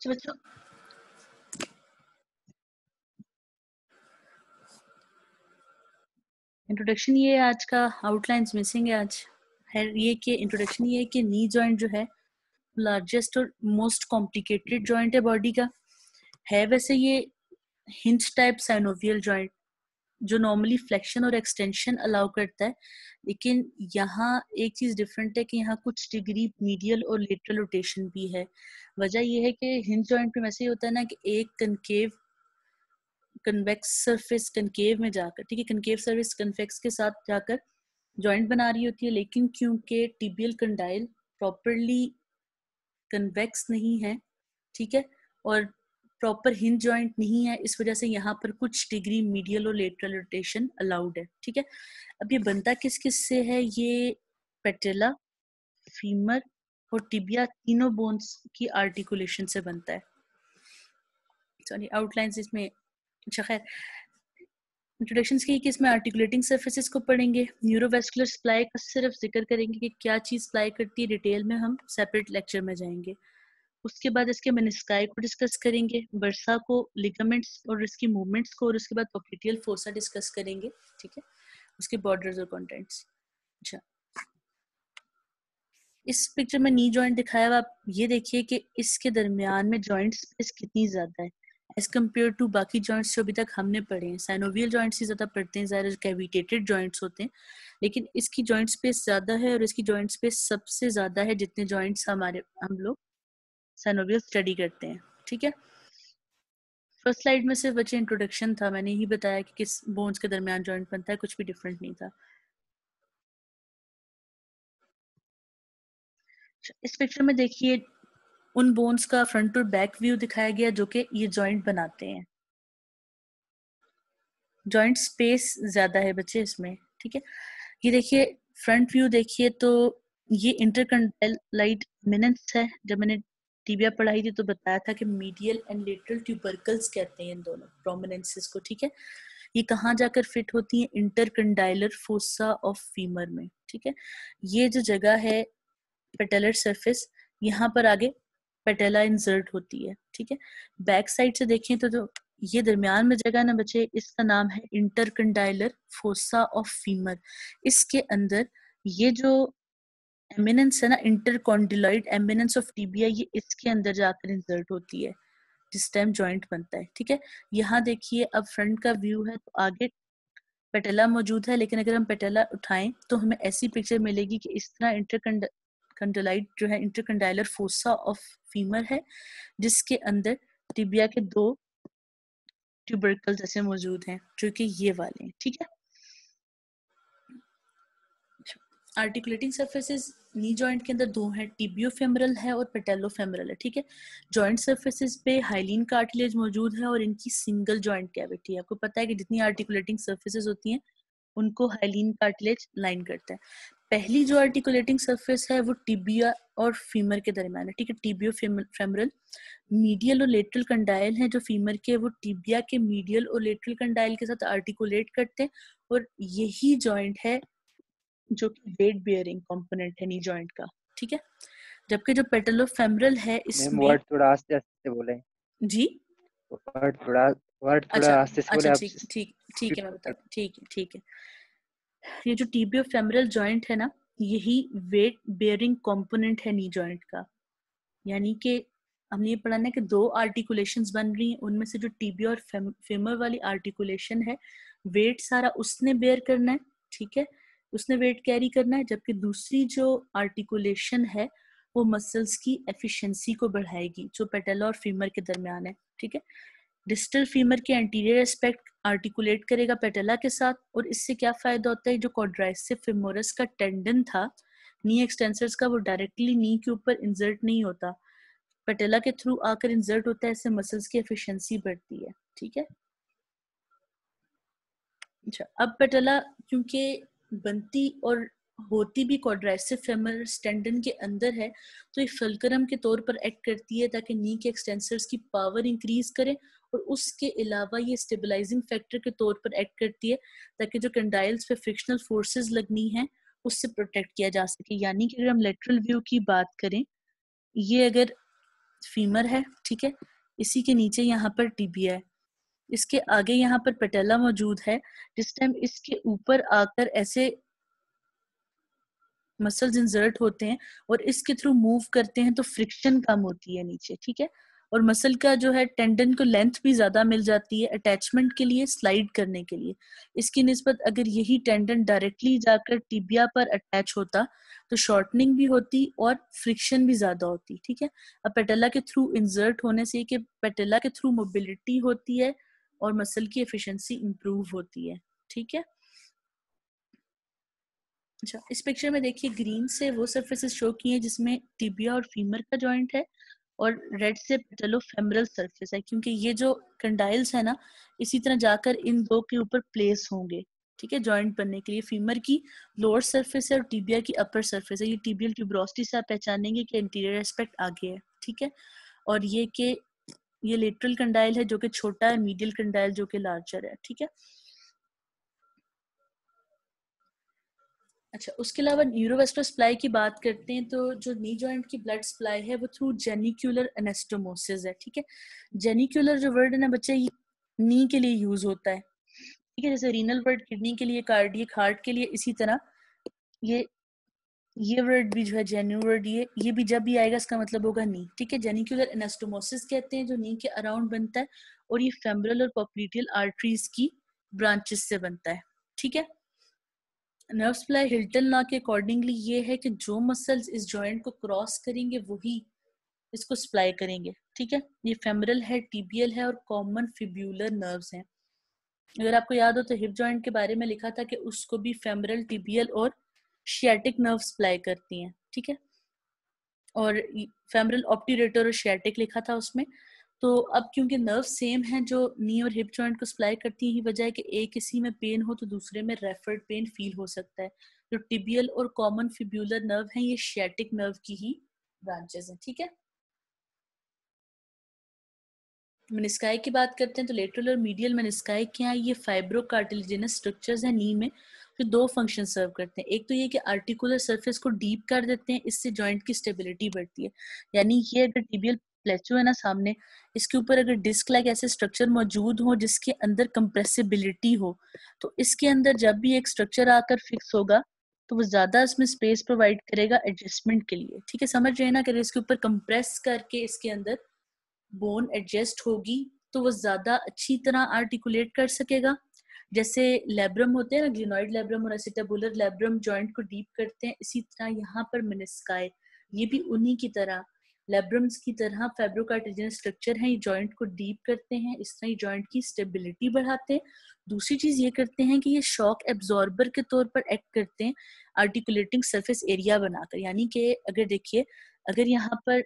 तो बच्चों इंट्रोडक्शन ये है आज का, आउटलाइंस मिसिंग है आज। है ये कि इंट्रोडक्शन ये है कि नी जॉइंट जो है लार्जेस्ट और मोस्ट कॉम्प्लिकेटेड जॉइंट है बॉडी का। है वैसे ये हिंज टाइप साइनोवियल जॉइंट जो नॉर्मली फ्लेक्शन और एक्सटेंशन अलाउ करता है, लेकिन यहाँ एक चीज डिफरेंट है कि यहाँ कुछ डिग्री मीडियल और लेटरल रोटेशन भी है। वजह यह है कि हिंज जॉइंट में वैसे ही होता है ना कि एक कनकेव कन्वेक्स सरफेस कनकेव में जाकर, ठीक है, कनकेव सरफेस कन्वेक्स के साथ जाकर जॉइंट बना रही होती है, लेकिन क्योंकि टिबियल कंडाइल प्रॉपरली कन्वेक्स नहीं है, ठीक है, और प्रॉपर हिंज जॉइंट नहीं है, इस वजह से यहाँ पर कुछ डिग्री मीडियल और लेटरल रोटेशन अलाउड है, ठीक है। अब ये बनता किस किस से है? ये पेटेला, फीमर और टिबिया तीनों बोन्स की आर्टिकुलेशन से बनता है। सॉरी, आउटलाइंस इसमें, अच्छा खैर, इंट्रोडक्शन की कि इसमें आर्टिकुलेटिंग सर्फेसिस को पढ़ेंगे, न्यूरोवेस्कुलर सप्लाई का सिर्फ जिक्र करेंगे कि क्या चीज़ सप्लाई करती है, डिटेल में हम सेपरेट लेक्चर में जाएंगे। उसके बाद इसके मेनिस्काई को डिस्कस करेंगे, बर्सा को, लिगामेंट्स और इसकी मूवमेंट्स को, और उसके बाद पॉकेटियल फोसा डिस्कस करेंगे, ठीक है, उसके बॉर्डर्स और कंटेंट्स। अच्छा, इस पिक्चर में नी जॉइंट दिखाया हुआ, आप ये देखिए कि इसके दरमियान में जॉइंट स्पेस कितनी ज्यादा है एज कम्पेयर टू बाकी जॉइंट्स जो अभी तक हमने पढ़े हैं। साइनोवियल जॉइंट्स ही ज्यादा पढ़ते हैं, ज़्यादा कैविटेटेड जॉइंट्स होते हैं, लेकिन इसकी जॉइंट स्पेस ज्यादा है, और इसकी जॉइंट स्पेस सबसे ज्यादा है जितने जॉइंट्स हम लोग साइनोवियल स्टडी करते हैं, ठीक है। फर्स्ट स्लाइड में सिर्फ बच्चे इंट्रोडक्शन था, मैंने ही बताया कि किस बोन्स के दरमियान जॉइंट बनता है, कुछ भी डिफरेंट नहीं था। इस पिक्चर में देखिए उन बोन्स का फ्रंट और बैक व्यू दिखाया गया जो कि ये जॉइंट बनाते हैं। जॉइंट स्पेस ज्यादा है बच्चे इसमें, ठीक है। ये देखिए फ्रंट व्यू देखिए तो ये इंटरकंडाइलाइट एमिनेंस है। जब मैंने टिबिया पढ़ाई थी तो बताया था कि मीडियल एंड लेटरल ट्यूबरकल्स कहते हैं इन दोनों प्रोमिनेंसेस को, ठीक है। ये कहाँ जाकर फिट होती है? इंटरकंडाइलर फोसा ऑफ फीमर में, ठीक है। ये जो जगह है पेटेलर सरफेस, यहाँ पर आगे पेटेला इंसर्ट होती है, ठीक है। बैक साइड से देखें तो जो ये दरमियान में जगह ना बचे, इसका नाम है इंटरकंडाइलर फोसा ऑफ फीमर। इसके अंदर ये जो एमिनेंस है ना, इंटरकॉन्डिलॉइड एमिनेंस ऑफ टिबिया, ये इसके अंदर जाकर इंसर्ट होती है जिस टाइम जॉइंट बनता है, ठीक है। यहाँ देखिए अब फ्रंट का व्यू है तो आगे पेटेला मौजूद है, लेकिन अगर हम पेटेला उठाएं तो हमें ऐसी पिक्चर मिलेगी कि इस तरह इंटरकंडाइलाइट जो है इंटरकंडाइलर फोसा ऑफ फीमर है, जिसके अंदर टिबिया के दो ट्यूबरकल जैसे मौजूद हैं जो कि ये वाले हैं, ठीक है। आर्टिकुलेटिंग सर्फेसिस नी जॉइंट के अंदर दो हैं, टिबियोफेमरल है और पेटेलोफेमरल है, ठीक है। जॉइंट सर्फेसिस पे हाइलिन कार्टिलेज मौजूद है और इनकी सिंगल जॉइंट कैविटी है। आपको पता है कि जितनी आर्टिकुलेटिंग सर्फेसिस होती हैं उनको हाइलिन कार्टिलेज लाइन करता है। पहली जो आर्टिकुलेटिंग सरफेस है वो टिबिया और फीमर के दरमियान है, ठीक है, टिबियो फेमरल। मीडियल और लेटरल कंडाइल है जो फीमर के, वो टिबिया के मीडियल और लेटरल कंडाइल के साथ आर्टिकुलेट करते हैं, और यही जॉइंट है जो कि वेट बियरिंग कंपोनेंट है नी जॉइंट का, ठीक है। जबकि जो पेटेलोफेमरल है इसमें, वर्ड थोड़ा आस्ते आस्ते बोले जी, वर्ड थोड़ा अच्छा आस्ते से अच्छा, बोले आप। ठीक ठीक ठीक है, मैं बताती हूँ, ठीक है ठीक है। ये जो टिबियोफेमरल जॉइंट है ना, यही वेट बेयरिंग कंपोनेंट है नी जॉइंट का। यानी कि हमने ये पढ़ा ना कि दो आर्टिकुलेशंस बन रही हैं, उनमें से जो टिबिया और फेमर वाली आर्टिकुलेशन है, वेट सारा उसने बेयर करना है, ठीक है, उसने वेट कैरी करना है, जबकि दूसरी जो आर्टिकुलेशन है वो मसल्स की एफिशिएंसी को बढ़ाएगी, जो पेटेला और फीमर के दरमियान है, ठीक है। डिस्टल फीमर के एंटीरियर एस्पेक्ट आर्टिकुलेट करेगा पेटेला के साथ, और इससे क्या फायदा होता है? जो क्वाड्राइसेप फेमोरस का टेंडन था नी एक्सटेंसर्स का, वो डायरेक्टली नी के ऊपर इंसर्ट नहीं होता, पेटेला के थ्रू आकर इंसर्ट होता है, इससे मसल्स की एफिशिएंसी बढ़ती है, ठीक है। अच्छा, अब पेटेला क्योंकि बनती और होती भी क्वाड्राइसेप फेमोरस टेंडन के अंदर है, तो ये फल्क्रम के तौर पर एक्ट करती है ताकि नी के एक्सटेंसर्स की पावर इंक्रीज करे, और उसके अलावा ये स्टेबलाइजिंग फैक्टर के तौर पर एक्ट करती है ताकि जो कंडाइल्स पे फ्रिक्शनल फोर्सेस लगनी है उससे प्रोटेक्ट किया जा सके। यानी कि अगर हम लेटरल व्यू की बात करें, ये अगर फीमर है, ठीक है, इसी के नीचे यहाँ पर टिबिया है, इसके आगे यहाँ पर पेटेला मौजूद है। जिस टाइम इसके ऊपर आकर ऐसे मसल्स इंसर्ट होते हैं और इसके थ्रू मूव करते हैं तो फ्रिक्शन कम होती है नीचे, ठीक है, और मसल का जो है टेंडन को लेंथ भी ज्यादा मिल जाती है अटैचमेंट के लिए, स्लाइड करने के लिए। इसकी निस्बत अगर यही टेंडन डायरेक्टली जाकर टिबिया पर अटैच होता तो शॉर्टनिंग भी होती और फ्रिक्शन भी ज्यादा होती, ठीक है। अब पेटेला के थ्रू इंसर्ट होने से कि पेटेला के थ्रू मोबिलिटी होती है और मसल की एफिशिएंसी इंप्रूव होती है, ठीक है। अच्छा, इस पिक्चर में देखिए ग्रीन से वो सरफेसेस शो किए हैं जिसमें टिबिया और फीमर का जॉइंट है, और रेड से पेटेलोफेमरल सरफेस है, क्योंकि ये जो कंडाइल्स है ना इसी तरह जाकर इन दो के ऊपर प्लेस होंगे, ठीक है, जॉइंट बनने के लिए। फीमर की लोअर सरफेस है और टिबिया की अपर सरफेस है। ये टिबियल ट्यूबरोसिटी से आप पहचानेंगे कि इंटीरियर एस्पेक्ट आगे है, ठीक है, और ये लेटरल कंडाइल है जो कि छोटा है, मीडियल कंडाइल जो कि लार्जर है, ठीक है। अच्छा, उसके अलावा न्यूरोवेस्कुलर सप्लाई की बात करते हैं तो जो नी जॉइंट की ब्लड सप्लाई है वो थ्रू जेनिक्यूलर एनास्टोमोसिस है, ठीक है। जेनिक्यूलर जो वर्ड है ना बच्चे, ये नी के लिए यूज होता है, ठीक है, जैसे रीनल वर्ड किडनी के लिए, कार्डियक हार्ट के लिए, इसी तरह ये ये वर्ड भी जो है जेन्यू वर्ड, ये भी जब भी आएगा इसका मतलब होगा नी, ठीक है। जेनिक्यूलर एनास्टोमोसिस कहते हैं जो नी के अराउंड बनता है, और ये फेमरल और पोप्लीटियल आर्टरीज की ब्रांचेस से बनता है, ठीक है। नर्व सप्लाई हिल्टन लॉ के अकॉर्डिंगली ये है कि जो मसल्स इस जॉइंट को क्रॉस करेंगे वही इसको सप्लाई करेंगे, ठीक है। ये फेमरल है, टिबियल है और कॉमन फिब्यूलर नर्व्स हैं। अगर आपको याद हो तो हिप जॉइंट के बारे में लिखा था कि उसको भी फेमरल, टिबियल और शियाटिक नर्व सप्लाई करती हैं, ठीक है, और फेमरल, ऑप्टीरेटर और शियाटिक लिखा था उसमें। तो अब क्योंकि नर्व सेम है जो नी और हिप जॉइंट को सप्लाई करती है, ही वजह है कि एक किसी में पेन हो तो दूसरे में रेफर्ड पेन फील हो सकता है। जो टिबियल और कॉमन फिब्यूलर नर्व है ये शियाटिक नर्व की ही ब्रांचेस हैं, ठीक है। मेनिस्काई की बात करते हैं तो लेटरल और मीडियल मेनिस्काई क्या है, ये फाइब्रो कार्टिलेजिनस स्ट्रक्चर्स हैं नी में जो दो फंक्शन सर्व करते हैं। एक तो ये कि आर्टिकुलर सरफेस को डीप कर देते हैं, इससे जॉइंट की स्टेबिलिटी बढ़ती है। यानी ये अगर टिबियल प्लेटो है ना सामने, इसके ऊपर अगर डिस्क लाइक ऐसे स्ट्रक्चर मौजूद हो जिसके अंदर कंप्रेसिबिलिटी हो, तो इसके अंदर जब भी एक स्ट्रक्चर आकर फिक्स होगा तो वो ज्यादा इसमें स्पेस प्रोवाइड करेगा एडजस्टमेंट के लिए, ठीक है। समझ रहे हैं ना कि इसके ऊपर कंप्रेस करके इसके अंदर बोन एडजस्ट होगी तो वो ज्यादा अच्छी तरह आर्टिकुलेट कर सकेगा। जैसे लेब्रम होते हैं ना, ग्लिनॉइड लेब्रम और एसिटाबुलर लेब्रम जॉइंट को डीप करते हैं, इसी तरह यहाँ पर मेनिस्काई ये भी उन्हीं की तरह लेब्रम्स की तरह फाइब्रोकार्टिलेजिनस स्ट्रक्चर है, ये जॉइंट को डीप करते हैं, इस तरह जॉइंट की स्टेबिलिटी बढ़ाते हैं। दूसरी चीज ये करते हैं कि ये शॉक एब्जॉर्बर के तौर पर एक्ट करते हैं आर्टिकुलेटिंग सरफेस एरिया बनाकर। यानी कि अगर देखिए, अगर यहाँ पर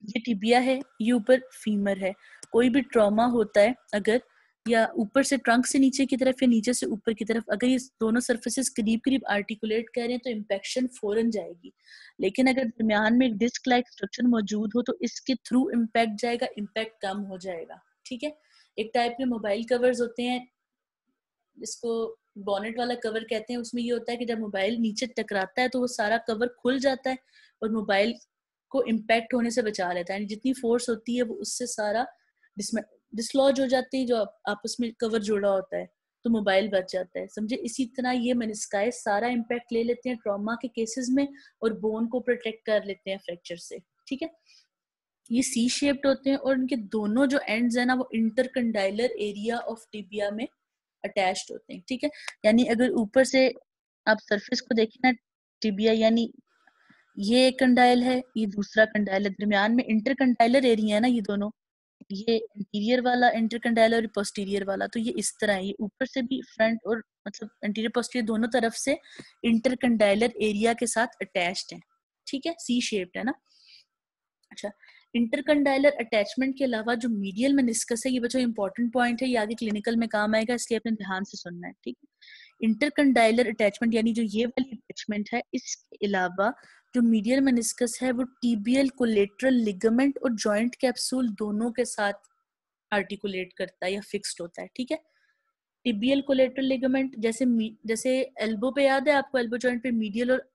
ये टिबिया है, ये ऊपर फीमर है, कोई भी ट्रॉमा होता है अगर, या ऊपर से ट्रंक से नीचे की तरफ या नीचे से ऊपर की तरफ, अगर ये दोनों सरफेसेस करीब करीब आर्टिकुलेट कर रहे हैं तो इम्पैक्शन फौरन जाएगी। लेकिन अगर दरमियान में एक डिस्क लाइक स्ट्रक्चर मौजूद हो तो इसके थ्रू इम्पैक्ट जाएगा, इम्पैक्ट कम हो जाएगा, ठीक है। एक टाइप के मोबाइल कवर्स होते हैं जिसको बॉनेट वाला कवर कहते हैं, उसमें ये होता है कि जब मोबाइल नीचे टकराता है तो वो सारा कवर खुल जाता है और मोबाइल को इम्पैक्ट होने से बचा लेता है। जितनी फोर्स होती है वो उससे सारा डिसलॉज हो जाती है जो आपस में कवर जुड़ा होता है, तो मोबाइल बच जाता है, समझे। इसी तरह ये मेनिस्काई सारा इम्पैक्ट ले लेते हैं ट्रॉमा के केसेस में और बोन को प्रोटेक्ट कर लेते हैं फ्रैक्चर से, ठीक है। ये सी शेप्ड होते हैं और इनके दोनों जो एंड्स है ना वो इंटरकंडाइलर एरिया ऑफ टिबिया में अटैच्ड होते हैं, ठीक है। यानी अगर ऊपर से आप सरफेस को देखें ना टिबिया, यानी ये एक कंडाइल है, ये दूसरा कंडाइल है, दरमियान में इंटरकंडाइलर एरिया है ना ये दोनों, ये इंटीरियर वाला इंटरकंडाइलर और पोस्टीरियर वाला, तो ये इस तरह है, ये ऊपर से भी फ्रंट और मतलब इंटीरियर पोस्टीरियर दोनों तरफ से इंटरकंडाइलर एरिया के साथ अटैच्ड है, ठीक है, सी शेप्ड है ना। अच्छा, इंटरकंडाइलर अटैचमेंट के अलावा जो मीडियल मेनिस्कस है, ये बच्चों इंपॉर्टेंट पॉइंट है, ये आगे क्लिनिकल में काम आएगा, इसलिए अपने ध्यान से सुनना है, ठीक है। इंटरकंडाइलर अटैचमेंट यानी जो ये वाली अटैचमेंट है, इसके अलावा जो मीडियल मेनिस्कस है वो टीबियल कोलेटरल लिगामेंट और जॉइंट कैप्सूल दोनों के साथ आर्टिकुलेट करता है या फिक्स्ड होता है, ठीक है। टिबियल कोलेटरल लिगामेंट जैसे जैसे एल्बो पे याद है आपको, एल्बो जॉइंट पे मीडियल और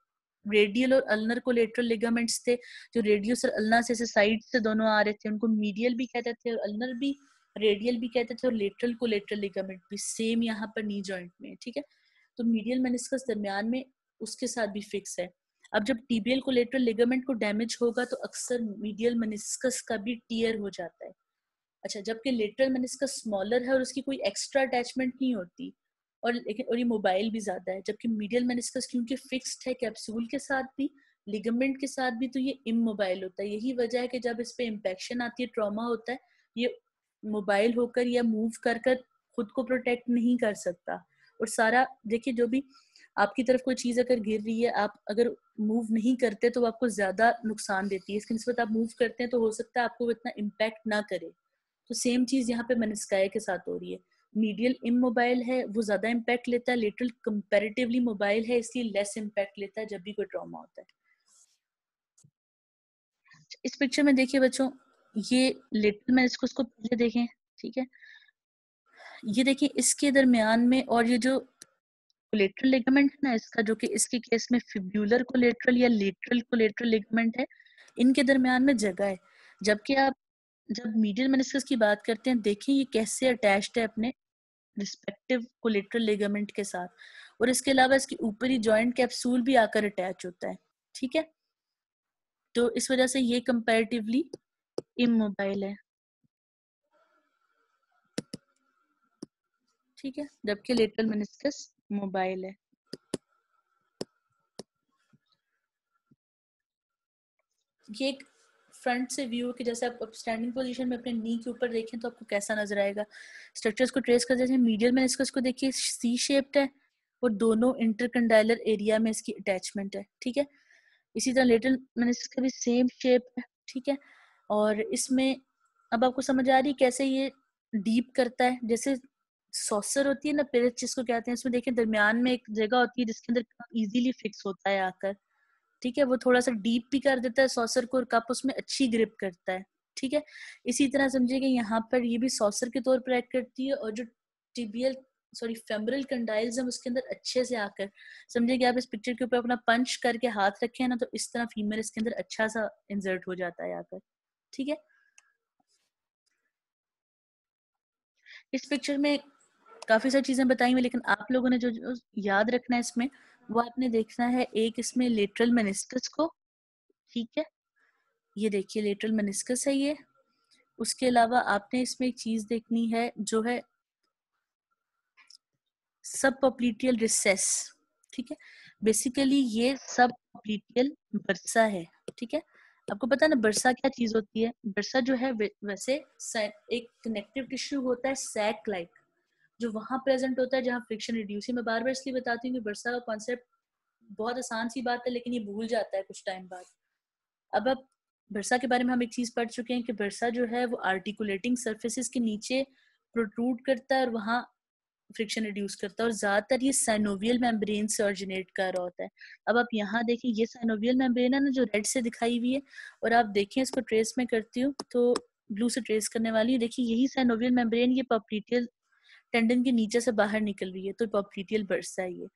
रेडियल और अल्नर कोलेटरल लिगामेंट्स थे, जो रेडियस और अल्ना से साइड से दोनों आ रहे थे, उनको मीडियल भी कहते थे और अल्नर भी, रेडियल भी कहते थे, और लेटरल कोलेटरल लिगामेंट भी सेम यहाँ पर नी जॉइंट में, ठीक है। तो मीडियल मेनिस्कस दरमियान में उसके साथ भी फिक्स है। अब जब टीबियल कोलेटरल लिगामेंट को डैमेज होगा तो अक्सर मीडियल मेनिस्कस का भी टीयर हो जाता है। अच्छा, जबकि लेटरल मेनिस्कस स्मॉलर है और उसकी कोई एक्स्ट्रा अटैचमेंट नहीं होती, और ये मोबाइल भी ज्यादा है, जबकि मीडियल मेनिस्कस क्योंकि फिक्स्ड है कैप्सूल के साथ भी, लिगामेंट के साथ भी, तो ये इमोबाइल होता है। यही वजह है कि जब इस पे इम्पैक्शन आती है, ट्रॉमा होता है, ये मोबाइल होकर या मूव कर कर खुद को प्रोटेक्ट नहीं कर सकता। और सारा देखिए, जो भी आपकी तरफ कोई चीज अगर गिर रही है, आप अगर मूव नहीं करते तो वो आपको ज्यादा नुकसान देती है, इसकी निस्बत आप मूव करते हैं तो हो सकता है आपको इतना इम्पैक्ट ना करे। तो सेम चीज यहाँ पे मेनिस्काई के साथ हो रही है। मीडियल इमोबाइल है, वो ज्यादा इम्पैक्ट लेता है, लेटरल कंपैरेटिवली मोबाइल है, इसलिए लेस इम्पैक्ट लेता है जब भी कोई ट्रॉमा होता है। इस पिक्चर में देखिए बच्चों, ये लेटरल मेनिस्कस को पहले देखें, ठीक है। ये देखिए इसके दरमियान में, और ये जो कोलेटरल लिगामेंट है ना इसका, जो कि इसके केस में फिब्यूलर कोलेटरल या लेटरल कोलेटरल लिगामेंट है, इनके दरमियान में जगह है। जबकि आप जब मीडियल मेनिस्कस की बात करते हैं, देखें ये कैसे अटैच्ड है अपने रिस्पेक्टिव कोलेटरल लिगामेंट के साथ, और इसके अलावा इसके ऊपरी जॉइंट कैप्सूल भी आकर अटैच होता है, ठीक है। तो इस वजह से ये कंपैरेटिवली इमोबाइल है, ठीक है, जबकि लेटरल मेनिस्कस मोबाइल है। ये एक फ्रंट से व्यू कि जैसे आप स्टैंडिंग पोजीशन में अपने नी के ऊपर देखें तो आपको कैसा नजर आएगा। स्ट्रक्चर्स को ट्रेस कर, जैसे मीडियल मेनिस्कस को देखिए सी शेप्ड है और दोनों इंटरकंडाइलर एरिया में इसकी अटैचमेंट है, ठीक है। इसी तरह लेटरल मेनिस्कस का भी सेम शेप है, ठीक है। और इसमें अब आपको समझ आ रही है कैसे ये डीप करता है। जैसे सॉसर होती है ना, पिरेच जिसको कहते हैं, इसमें देखिए दरमियान में एक जगह होती है जिसके अंदर इजीली फिक्स होता है आकर, ठीक है। वो थोड़ा सा डीप भी कर देता है सॉसर को और कप उसमें अच्छी ग्रिप करता है, ठीक है। इसी तरह समझिए कि यहाँ पर ये भी सॉसर के तौर पर एक्ट करती है, और जो टिबियल फेमरल कंडाइल्स है उसके अंदर अच्छे से आकर, समझिए कि आप इस पिक्चर के ऊपर अपना पंच करके हाथ रखे ना, तो इस तरह फीमेल इसके अंदर अच्छा सा इंसर्ट हो जाता है आकर, ठीक है। इस पिक्चर में काफी सारी चीजें बताई हुई, लेकिन आप लोगों ने जो याद रखना है इसमें, वो आपने देखना है एक इसमें लेटरल मेनिस्कस को, ठीक है। ये देखिए लेटरल मेनिस्कस है ये। उसके अलावा आपने इसमें एक चीज देखनी है जो है सब पॉप्लिटियल रिसेस, ठीक है। बेसिकली ये सब पॉप्लिटियल बर्सा है, ठीक है। आपको पता है ना बर्सा क्या चीज होती है? बर्सा जो है वैसे एक कनेक्टिव टिश्यू होता है सैक लाइक, जो वहां प्रेजेंट होता है जहां फ्रिक्शन रिड्यूस है। मैं बार बार इसलिए बताती हूँ कि बर्सा का कॉन्सेप्ट बहुत आसान सी बात है, लेकिन ये भूल जाता है कुछ टाइम बाद। अब बर्सा के बारे में हम एक चीज पढ़ चुके हैं कि बर्सा जो है वो आर्टिकुलेटिंग सर्फेसिस के नीचे प्रोट्रूड करता है और वहां फ्रिक्शन रिड्यूस करता है, और ज्यादातर ये साइनोवियल मेम्ब्रेन से ऑरिजिनेट कर रहा होता है। अब आप यहाँ देखें, ये साइनोवियल मेम्ब्रेन है ना जो रेड से दिखाई हुई है, और आप देखें इसको ट्रेस में करती हूँ तो ब्लू से ट्रेस करने वाली हूँ। देखिए यही साइनोवियल मेम्ब्रेन ये पॉप्लिटियल टेंडन के नीचे से बाहर निकल रही है, तो पॉप्लिटियल बर्सा है ये।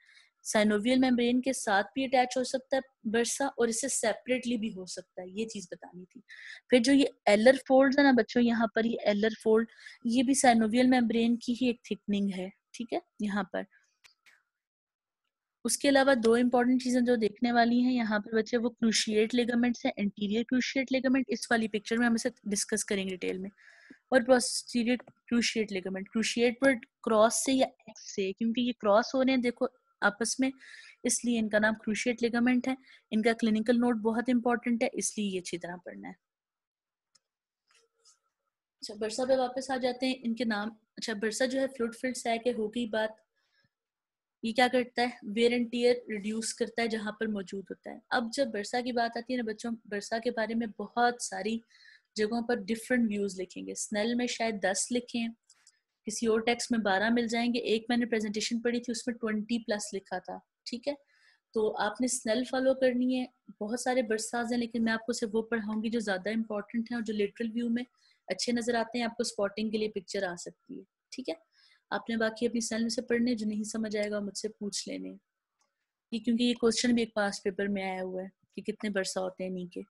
साइनोवियल मेम्ब्रेन के साथ भी अटैच हो सकता है बर्सा, और इससे सेपरेटली भी हो सकता है, ये चीज बतानी थी। फिर जो ये एलर फोल्ड है ना बच्चों, यहाँ पर ये एलर फोल्ड, ये भी साइनोवियल मेम्ब्रेन की ही एक थिकनिंग है, ठीक है यहाँ पर। उसके अलावा दो इंपॉर्टेंट चीजें जो देखने वाली हैं यहाँ पर बच्चे, वो क्रूशिएट लिगामेंट्स है। एंटीरियर क्रूशिएट लिगामेंट इस वाली पिक्चर में हम इसे डिस्कस करेंगे डिटेल में, और posterior cruciate ligament. Cruciate word cross से या एक्स से, क्योंकि ये क्रॉस हो रहे हैं देखो आपस में, इसलिए इनका नाम क्रूशिएट लिगामेंट है। इनका क्लिनिकल नोट बहुत इंपॉर्टेंट है, इसलिए ये अच्छी तरह पढ़ना है। अच्छा, बर्सा पे वापस आ जाते हैं इनके नाम। अच्छा, बर्सा जो है फ्लूइड फिल्ड सैक है, हो गई बात। ये क्या करता है? वेयर एंड टियर रिड्यूस करता है जहां पर मौजूद होता है। अब जब बर्सा की बात आती है ना बच्चों, बर्सा के बारे में बहुत सारी जगहों पर डिफरेंट व्यूज लिखेंगे। स्नेल में शायद 10 लिखे हैं, किसी और टेक्स्ट में 12 मिल जाएंगे। एक मैंने प्रेजेंटेशन पढ़ी थी उसमें 20+ लिखा था, ठीक है। तो आपने स्नेल फॉलो करनी है। बहुत सारे बरसाज हैं, लेकिन मैं आपको सिर्फ वो पढ़ाऊंगी जो ज्यादा इंपॉर्टेंट है और जो लिटरल व्यू में अच्छे नजर आते हैं, आपको स्पॉटिंग के लिए पिक्चर आ सकती है, ठीक है। आपने बाकी अपनी स्नेल में से पढ़ने, जो नहीं समझ आएगा मुझसे पूछ लेने। ये क्योंकि ये क्वेश्चन भी एक पास्ट पेपर में आया हुआ है कि कितने बरसा होते हैं नी के।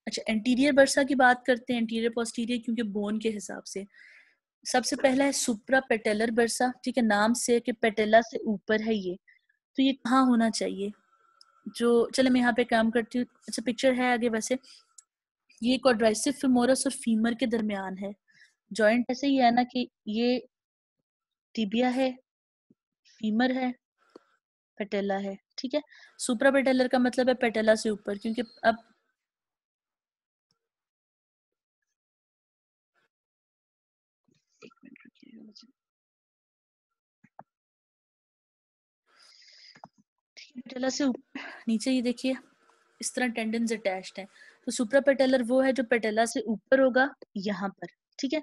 अच्छा, एंटीरियर बरसा की बात करते हैं, एंटीरियर पोस्टीरियर, क्योंकि बोन के हिसाब से सबसे पहला है सुप्रा पेटेलर बरसा। ठीक है, नाम से कि पेटेला से ऊपर है ये, तो ये कहाँ होना चाहिए? जो चले मैं यहाँ पे काम करती हूँ। अच्छा, पिक्चर है आगे। वैसे ये क्वाड्राइसेप फेमोरस और फीमर के दरमियान है जॉइंट। ऐसे ही है ना कि ये टिबिया है, फीमर है, पेटेला है। ठीक है, सुप्रा पेटेलर का मतलब है पेटेला से ऊपर, क्योंकि अब एक मिनट रुकिएगा मुझे। पेटेला से ऊपर नीचे ये देखिए इस तरह टेंडन्स अटैच्ड हैं। तो सुप्रा पेटेलर वो है जो पेटेला से ऊपर होगा यहाँ पर। ठीक है,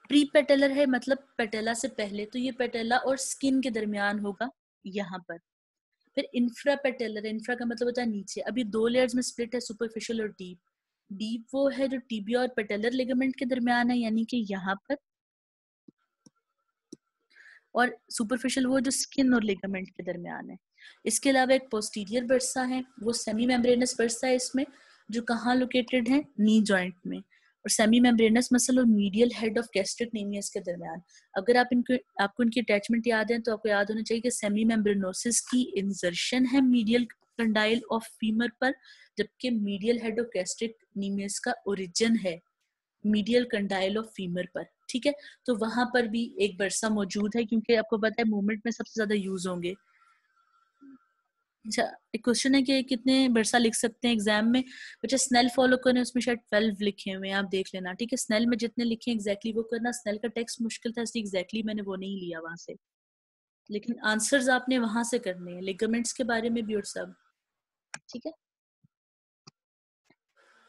प्री पेटेलर है मतलब पेटेला से पहले, तो ये पेटेला और स्किन के दरमियान होगा यहाँ पर। फिर इंफ्रा पेटेलर, इंफ्रा का मतलब होता है नीचे। अभी दो लेयर्स में स्प्लिट है, सुपरफिशियल और डीप। डीप वो है जो टीबिया और पेटेलर लिगामेंट के दरमियान है, यानी कि यहाँ पर। और सुपरफिशियल वो जो स्किन और लिगामेंट के दरमियान है। इसके अलावा एक पोस्टीरियर बर्सा है, वो सेमी मेम्ब्रेनस बर्सा है इसमें, जो कहाँ लोकेटेड है? नी जॉइंट में। और सेमी मेम्ब्रेनस मसल और मीडियल हेड ऑफ गैस्ट्रिक नीमियस के दरमियान। अगर आपको इनकी अटैचमेंट याद है तो आपको याद होना चाहिए कि सेमी मेम्ब्रेनोसिस की इंसर्शन है मीडियल कंडाइल ऑफ फीमर पर, जबकि मीडियल हेड ऑफ गैस्ट्रिक नीमियस का ओरिजिन है मीडियल कंडाइल ऑफ फीमर पर। ठीक है, तो वहां पर भी एक बरसा मौजूद है, क्योंकि आपको पता है मूवमेंट में सबसे ज्यादा यूज होंगे। अच्छा, एक क्वेश्चन है कि कितने बरसा लिख सकते हैं एग्जाम में? बच्चे स्नेल फॉलो करें, उसमें शायद 12 लिखे हुए हैं, आप देख लेना। ठीक है, स्नेल में जितने लिखे एग्जैक्टली वो करना। स्नेल का टेक्स्ट मुश्किल था इसलिए एग्जैक्टली मैंने वो नहीं लिया वहां से, लेकिन आंसर्स आपने वहां से करने हैं, लिगामेंट्स के बारे में भी और सब। ठीक है,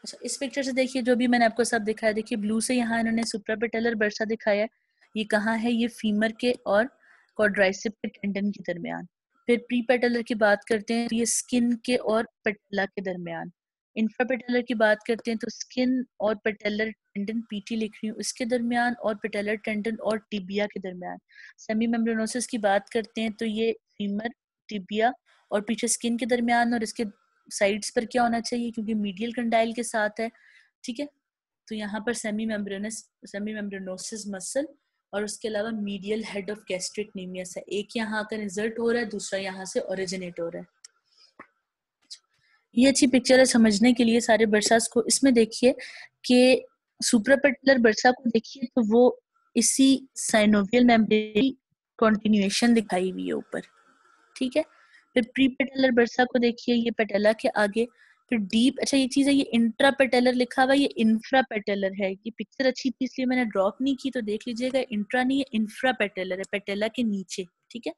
अच्छा इस पिक्चर से देखिए जो भी मैंने आपको सब दिखाया। देखिए ब्लू से यहाँ इन्होंने सुप्रापेटेलर बर्सा दिखाया है। ये कहाँ है? ये फीमर के और क्वाड्राइसेप के टेंडन के दरमियान। फिर प्री पेटेलर की बात करते हैं तो ये स्किन के और पेटेला के दरमियान। इंफ्रापेटेलर की बात करते हैं तो स्किन और पेटेलर टेंडन, पीटी लिख रही हूँ, इसके दरमियान, और पेटेलर टेंडन और टिबिया के दरमियान। सेमी मेम्ब्रेनोसिस की बात करते हैं तो ये फीमर, टिबिया और पीछे स्किन के दरमियान, और इसके साइड्स पर क्या होना चाहिए? क्योंकि मीडियल कंडाइल के साथ है। ठीक है, तो यहाँ पर सेमी मेम्ब्रेनोसिस मसल और उसके अलावा मीडियल हेड ऑफ गैस्ट्रिक नीमियस है। एक यहाँ आकर इंसर्ट हो रहा है, दूसरा यहाँ से ओरिजिनेट हो रहा है। ये अच्छी पिक्चर है समझने के लिए सारे बरसास को। इसमें देखिए कि सुप्रापेटलर बरसा को देखिए तो वो इसी साइनोवियल मेम्ब्रेन कंटिन्यूएशन दिखाई हुई है ऊपर। ठीक है, फिर प्री पेटेलर बरसा को देखिए, ये पेटेला के आगे। फिर डीप, अच्छा ये चीज है, ये इंट्रा पेटेलर लिखा हुआ है, ये इंफ्रा पेटेलर है। ये पिक्चर अच्छी थी इसलिए मैंने ड्रॉप नहीं की, तो देख लीजिएगा इंट्रा नहीं है, इंफ्रा पेटेलर है, पेटेला के नीचे। ठीक है,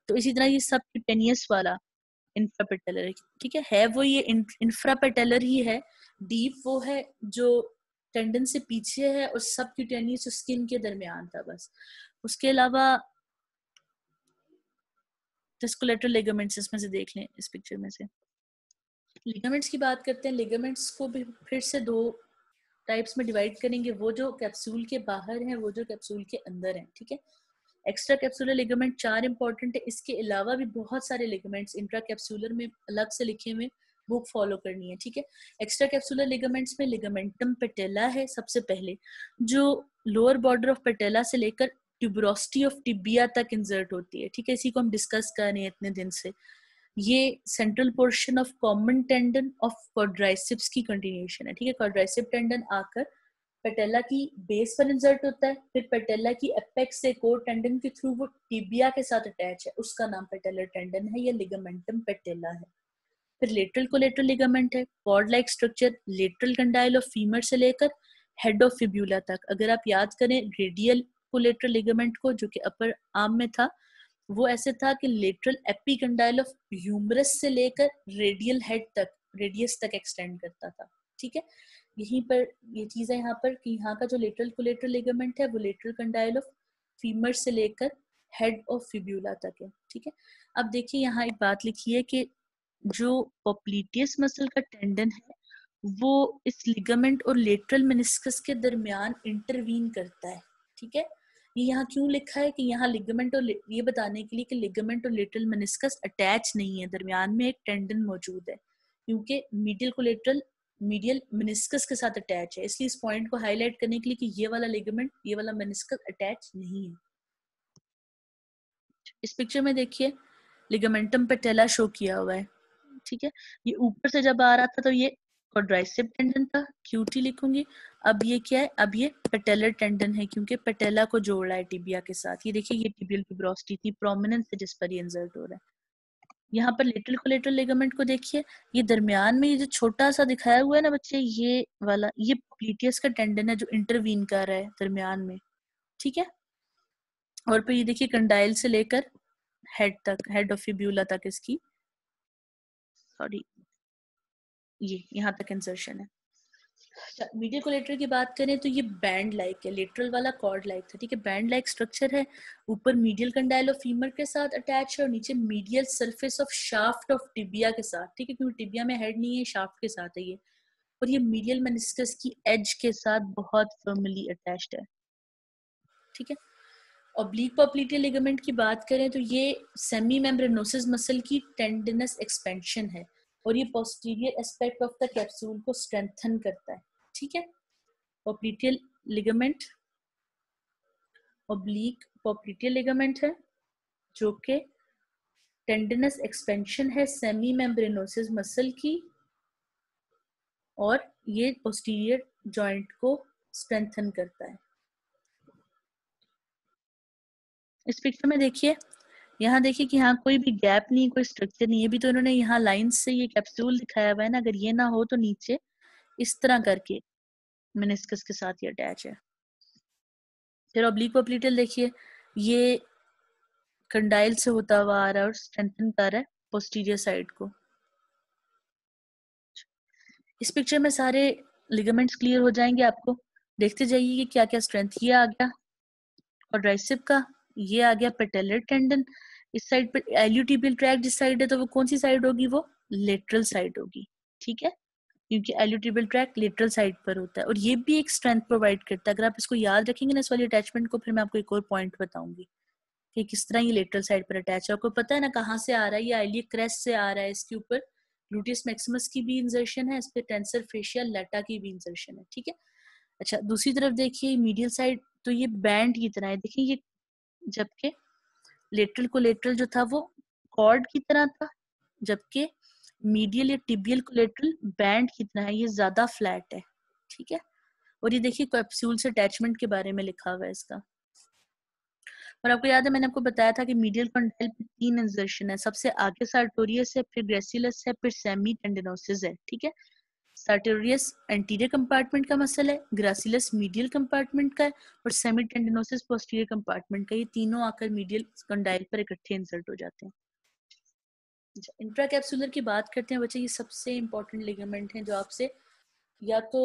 तो इसी तरह ये सब क्यूटेनियस वाला इंफ्रा पेटेलर है। ठीक है वो ये इंफ्रा पेटेलर ही है। डीप वो है जो टेंडन से पीछे है और सब क्यूटेनियस स्किन के दरमियान था बस। उसके अलावा कोलेटरल लिगामेंट्स इसमें से देख लें, इस पिक्चर में से लिगामेंट्स की बात करते हैं। लिगामेंट्स को भी फिर से दो टाइप्स में डिवाइड करेंगे, वो जो कैप्सूल के बाहर हैं, वो जो कैप्सूल के अंदर हैं। ठीक है, एक्स्ट्रा कैप्सूलर लिगामेंट 4 इंपॉर्टेंट है। इसके अलावा भी बहुत सारे लिगामेंट्स इंट्रा कैप्सूलर में अलग से लिखे हुए, बुक फॉलो करनी है। ठीक है, एक्स्ट्रा कैप्सूलर लिगामेंट्स में लिगामेंटम पेटेला है सबसे पहले, जो लोअर बॉर्डर ऑफ पेटेला से लेकर ट्यूबरोसिटी ऑफ टिबिया तक इंसर्ट होती है। ठीक है, इसी को हम डिस्कस कर रहे हैं इतने दिन से। ये central portion of common tendon of quadriceps की कंटिन्यूएशन है। ठीक है, क्वाड्राइसेप टेंडन आकर पेटेला की बेस पर इंसर्ट होता है, फिर पेटेला की एपेक्स से कोर टेंडन के थ्रू वो टिबिया के साथ अटैच है, उसका नाम पेटेलर टेंडन है, या लिगामेंटम पेटेला है। फिर लेटरल कोलेटरल लिगामेंट है, cord like structure, lateral condyle of femur से लेकर हेड ऑफ फिब्यूला तक। अगर आप याद करें रेडियल कोलेटरल लिगामेंट को, जो कि अपर आर्म में था, वो ऐसे था कि लेटरल एपिकंडाइल ऑफ ह्यूमरस से लेकर रेडियल हेड तक, रेडियस तक एक्सटेंड करता था। ठीक है, यहीं पर ये चीज है यहाँ पर कि यहाँ का जो लेटरल कोलेटरल लिगामेंट है वो लेटरल कंडाइल ऑफ फीमर से लेकर हेड ऑफ फिब्यूला तक है। ठीक है, अब देखिए यहाँ एक बात लिखी है कि जो पॉप्लिटियस मसल का टेंडन है वो इस लिगामेंट और लेटरल मेनिस्कस के दरमियान इंटरवीन करता है। ठीक है, ये यहाँ क्यों लिखा है कि यहाँ लिगामेंट और ये बताने के लिए कि लिगामेंट और लेटरल मेनिस्कस अटैच नहीं है, दरमियान में एक टेंडन मौजूद है, क्योंकि मीडियल कोलेटरल मीडियल मेनिस्कस के साथ अटैच है। इसलिए इस पॉइंट को हाईलाइट करने के लिए कि ये वाला लिगामेंट, ये वाला मेनिस्कस अटैच नहीं है। इस पिक्चर में देखिए लिगामेंटम पेटेला शो किया हुआ है, ठीक है। ये ऊपर से जब आ रहा था तो ये क्वाड्राइसेप टेंडन था, क्यूटी लिखूंगी। अब ये क्या है, अब ये पेटेलर टेंडन है, क्योंकि पेटेला को जोड़ रहा है टिबिया के साथ। ये देखिए ये टिबियल ट्यूबरोसिटी थी, प्रोमिनेंस है जिस पर ये इंसर्ट हो रहा है। यहाँ पर लेटरल कोलेटरल लिगामेंट को देखिए, ये दरमियान में ये जो छोटा सा दिखाया हुआ है ना बच्चे, ये वाला ये पोप्लिटियस का टेंडन है जो इंटरवीन कर रहा है दरमियान में, ठीक है। और फिर ये देखिए कंडाइल से लेकर हेड तक, हेड ऑफ फिब्यूला तक इसकी, सॉरी ये यहाँ तक इंसर्शन है। मीडियल कोलेटरल की बात करें तो ये बैंड लाइक है, लेटरल वाला कॉर्ड लाइक था, ठीक है। बैंड लाइक स्ट्रक्चर है, ऊपर मीडियल कंडाइल ऑफ फीमर के साथ अटैच है और नीचे medial surface of shaft of tibia के साथ, ठीक है, क्योंकि टिबिया में हेड नहीं है, शाफ्ट के साथ है ये। और ये मीडियल मेनिस्कस की एज के साथ बहुत फर्मली अटैच्ड है, ठीक है। ऑब्लिक पॉप्लिटियल लिगामेंट की बात करें तो ये सेमी मेम्ब्रेनोसिस मसल की टेंडिनस एक्सपेंशन है और ये posterior aspect of the capsule को स्ट्रेंथन करता है, ठीक है। Popliteal ligament oblique popliteal ligament है जो कि टेंडिनस एक्सपेंशन है सेमी मेम्ब्रेनोसिस मसल की, और ये पोस्टीरियर जॉइंट को स्ट्रेंथन करता है। इस पिक्चर में देखिए, यहाँ देखिए कि यहाँ कोई भी गैप नहीं, कोई स्ट्रक्चर नहीं है। भी तो इन्होंने यहाँ लाइन से ये कैप्सूल दिखाया हुआ है ना, अगर ये ना हो तो नीचे इस तरह करके मेनिस्कस के साथ ये अटैच है। फिर ऑब्लिक पॉप्लिटियल देखिए, ये कंडाइल से होता हुआ आ रहा है और स्ट्रेंथन कर रहा है पोस्टीरियर साइड को। इस पिक्चर में सारे लिगामेंट्स क्लियर हो जाएंगे आपको, देखते जाइए कि क्या क्या स्ट्रेंथ। ये आ गया क्वाड्राइसेप का, ये आ गया पेटेलर टेंडन। इस साइड पर एल्यूटिबियल ट्रैक जिस साइड है तो वो कौन सी साइड होगी, वो लेटरल साइड होगी, ठीक है, क्योंकि एल्यूटिबियल ट्रैक लेटरल साइड पर होता है और ये भी एक स्ट्रेंथ प्रोवाइड करता है। अगर आप इसको याद रखेंगे ना इस वाली अटैचमेंट को, फिर मैं आपको एक और पॉइंट बताऊंगी कि किस तरह ये लेटरल साइड पर अटैच है। आपको पता है ना कहाँ से आ रहा है, ये आइलियक क्रेस्ट से आ रहा है, इसके ऊपर ग्लूटियस मैक्सिमस की भी इंसर्शन है, इस पे टेंसर फेशियल लेटा की भी इंसर्शन है, ठीक है। अच्छा दूसरी तरफ देखिए मीडियल साइड, तो ये बैंड की तरह है, देखिए ये, जबकि लेटरल कोलेटरल जो था वो कॉर्ड की तरह था, जबकि मीडियल या टिबियल कोलेटरल बैंड की तरह है, ये ज्यादा फ्लैट है, ठीक है। और ये देखिए कैप्सूल से अटैचमेंट के बारे में लिखा हुआ है इसका। और आपको याद है मैंने आपको बताया था कि मीडियल कंडाइल पे 3 इंसर्शन है, सबसे आगे सार्टोरियस है, फिर ग्रेसिलस है, फिर सेमी टेंडिनोसिस है, ठीक है। सार्टोरियस एंटीरियर कंपार्टमेंट का मसल है, ग्रासिलस मीडियल कंपार्टमेंट का है और सेमी टेंडिनोसिस पोस्टीरियर कंपार्टमेंट का। ये तीनों आकर मीडियल कंडाइल पर इकट्ठे इंसर्ट हो जाते हैं। इंट्राकैप्सुलर की बात करते हैं बच्चे, ये सबसे इंपॉर्टेंट लिगामेंट हैं जो आपसे या तो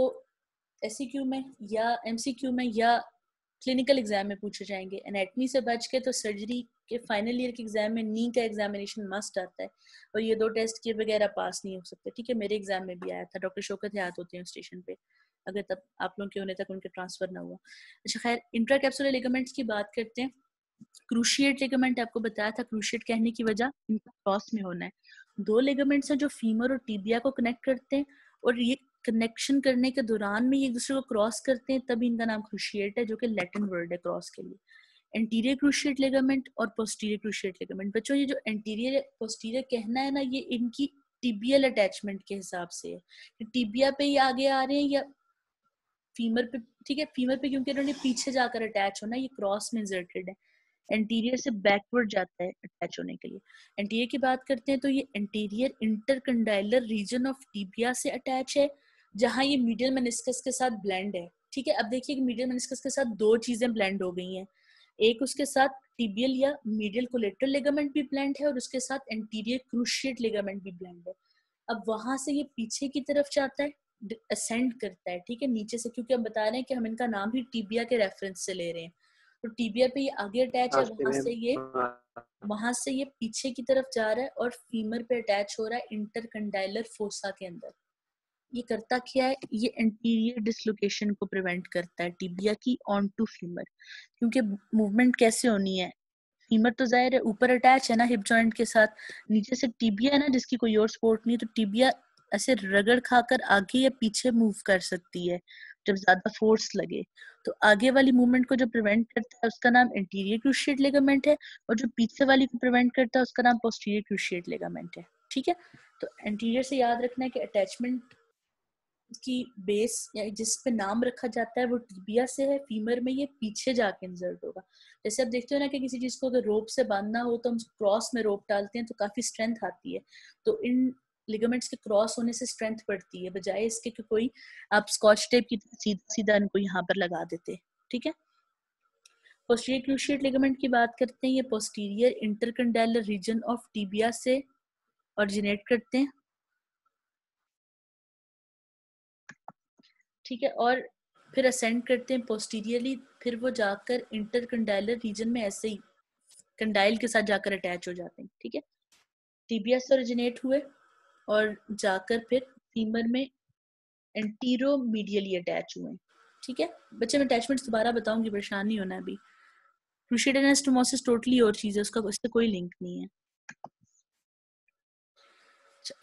एससीक्यू में या एमसीक्यू में या क्लिनिकल एग्जाम में पूछे जाएंगे। एनाटमी से बच के तो सर्जरी के फाइनल ईयर के एग्जाम में नी का एग्जामिनेशन मस्ट आता है और ये 2 टेस्ट किए बगैर पास नहीं हो सकते, ठीक है। मेरे एग्जाम में भी आया था, डॉक्टर शौकत हयात होते हैं स्टेशन पे, अगर तब आप लोगों के होने तक उनके ट्रांसफर ना हुआ। अच्छा खैर, इंट्राकैप्सुलर लिगामेंट्स की बात करते हैं। क्रूशिएट लिगामेंट आपको बताया था, क्रूशिएट कहने की वजह इनका क्रॉस में होना है। 2 लिगामेंट्स हैं जो फीमर और टिबिया को कनेक्ट करते हैं और ये कनेक्शन करने के दौरान में ये एक दूसरे को क्रॉस करते हैं, तभी इनका नाम क्रूशिएट है, जो कि लैटिन वर्ड है क्रॉस के लिए। एंटीरियर क्रूशिएट लिगामेंट और पोस्टीरियर क्रूशिएट लिगामेंट, बच्चों ये जो एंटीरियर पोस्टीरियर कहना है ना, ये इनकी टिबियल अटैचमेंट के हिसाब से है, टिबिया पे ही आगे आ रहे हैं या फीमर पे, ठीक है। फीमर पे क्योंकि इन्होंने पीछे जाकर अटैच होना, ये क्रॉस में इंसर्टेड है, एंटीरियर से बैकवर्ड जाता है अटैच होने के लिए। एंटीरियर की बात करते हैं तो ये एंटीरियर इंटरकंडाइलर रीजन ऑफ टिबिया से अटैच है, जहां ये मीडियल मेनिस्कस के साथ ब्लेंड है, ठीक है। अब देखिए कि मीडियल मेनिस्कस के साथ 2 चीजें ब्लेंड हो गई हैं, एक उसके साथ टिबियल या मीडियल कोलेटरल लिगामेंट भी ब्लेंड है और उसके साथ एंटीरियर क्रूशिएट लिगामेंट भी ब्लेंड है। अब वहां से ये पीछे की तरफ जाता है, असेंड करता है, ठीक है, नीचे से, क्योंकि हम बता रहे हैं कि हम इनका नाम ही टिबिया के रेफरेंस से ले रहे हैं, तो टिबिया पे ये आगे अटैच है, वहां से ये पीछे की तरफ जा रहा है और फीमर पे अटैच हो रहा है इंटरकंडाइलर फोसा के अंदर। ये करता क्या है, ये एंटीरियर डिसलोकेशन को प्रिवेंट करता है टिबिया की ऑन टू फीमर, क्योंकि मूवमेंट कैसे होनी है, फीमर तो जाहिर है ऊपर अटैच है ना हिप जॉइंट के साथ, नीचे से टिबिया है ना जिसकी कोई और सपोर्ट नहीं है, तो टिबिया ऐसे रगड़ खाकर आगे या पीछे मूव कर सकती है जब ज्यादा फोर्स लगे। तो आगे वाली मूवमेंट को जो प्रिवेंट करता है उसका नाम एंटीरियर क्रूशिएट लिगामेंट है, और जो पीछे वाली को प्रिवेंट करता है उसका नाम पोस्टीरियर क्रूशिएट लिगामेंट है। ठीक है, तो एंटीरियर से याद रखना है कि अटैचमेंट की बेस या जिस पे नाम रखा जाता है वो टिबिया से है, फीमर में ये पीछे जाके इंसर्ट होगा। जैसे आप देखते हो ना कि किसी चीज को अगर रोप से बांधना हो तो हम क्रॉस में रोप डालते हैं तो काफी स्ट्रेंथ आती है, तो इन लिगामेंट्स के क्रॉस होने से स्ट्रेंथ बढ़ती है, बजाय इसके कि कोई आप स्कॉच टेप की सीधा सीधा इनको यहाँ पर लगा देते। ठीक है, पोस्टीरियर क्रूशिएट लिगामेंट की बात करते हैं, ये पोस्टीरियर इंटरकंडाइलर रीजन ऑफ टिबिया से ऑरिजिनेट करते हैं। ठीक है, और फिर असेंड करते हैं पोस्टीरियरली, फिर वो जाकर इंटरकंडाइलर रीजन में ऐसे ही कंडाइल के साथ जाकर अटैच हो जाते हैं। ठीक है, टिबिया से ओरिजिनेट हुए और जाकर फिर फीमर में एंटीरोमीडियली अटैच हुए। ठीक है बच्चे, मैं अटैचमेंट्स दोबारा बताऊंगी, परेशान नहीं होना अभी। क्रूशिएट एनास्टोमोसिस टोटली और चीज है, उसका उससे कोई लिंक नहीं है।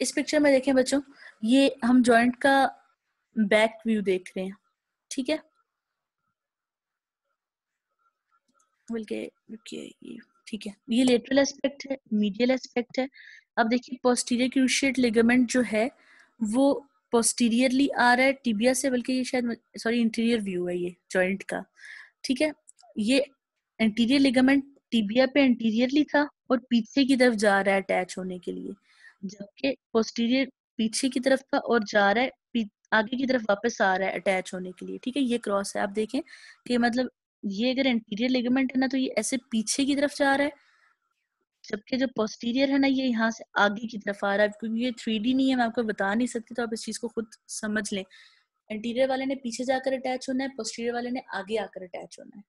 इस पिक्चर में देखें बच्चों, ये हम जॉइंट का बैक व्यू देख रहे हैं। ठीक है, बल्कि रुकिए, ठीक है, ये लेटरल एस्पेक्ट है, मीडियल एस्पेक्ट है। अब देखिए पोस्टीरियर क्रूशिएट लिगामेंट जो है वो पोस्टीरियरली आ रहा है टिबिया से, बल्कि ये शायद सॉरी इंटीरियर व्यू है ये जॉइंट का। ठीक है, ये एंटीरियर लिगामेंट टिबिया पे एंटीरियरली था और पीछे की तरफ जा रहा है अटैच होने के लिए, जबकि पोस्टीरियर पीछे की तरफ था और जा रहा है आगे की तरफ वापस आ रहा है अटैच होने के लिए। ठीक है, ये क्रॉस है, आप देखें कि मतलब ये अगर एंटीरियर लिगामेंट है ना तो ये ऐसे पीछे की तरफ जा रहा है, जबकि जो पोस्टीरियर है ना ये यहाँ से आगे की तरफ आ रहा है। क्योंकि ये 3D नहीं है, मैं आपको बता नहीं सकती, तो आप इस चीज को खुद समझ लें। एंटीरियर वाले ने पीछे जाकर अटैच होना है, पोस्टीरियर वाले ने आगे आकर अटैच होना है।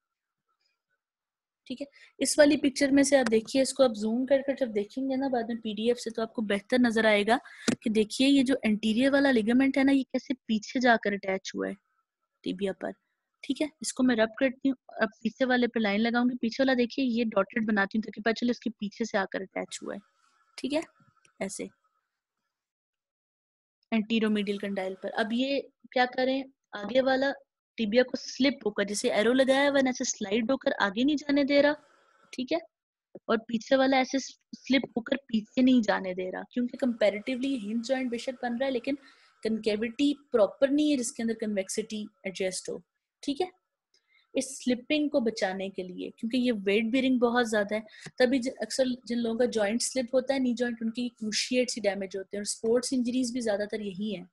ठीक है, इस वाली पिक्चर में से आप देखिए, इसको आप जूम कर जब देखेंगे ना बाद में पीडीएफ से, तो आपको बेहतर नजर आएगा कि देखिए ये जो एंटीरियर वाला लिगामेंट है ना ये कैसे पीछे जाकर अटैच हुआ है टिबिया पर। ठीक है, इसको मैं रब करती हूँ, अब पीछे वाले पे लाइन लगाऊंगी, पीछे वाला देखिए ये डॉटेड बनाती हूँ ताकि पता चले उसके पीछे से आकर अटैच हुआ है। ठीक है, ऐसे एंटीरोमीडियल कंडाइल पर। अब ये क्या करें, आगे वाला टिबिया को स्लिप होकर, जैसे एरो लगाया हुआ ऐसे स्लाइड होकर आगे नहीं जाने दे रहा। ठीक है, और पीछे वाला ऐसे स्लिप होकर पीछे नहीं जाने दे रहा, क्योंकि कंपैरेटिवली हिंज जॉइंट बेशक बन रहा है लेकिन कनकेविटी प्रॉपर नहीं है जिसके अंदर कन्वेक्सिटी एडजस्ट हो। ठीक है, इस स्लिपिंग को बचाने के लिए, क्योंकि ये वेट बेयरिंग बहुत ज्यादा है, तभी अक्सर जिन लोगों का जॉइंट स्लिप होता है नी जॉइंट, उनकी क्रूशिएट्स ही डैमेज होते हैं, और स्पोर्ट्स इंजरीज भी ज्यादातर यही है,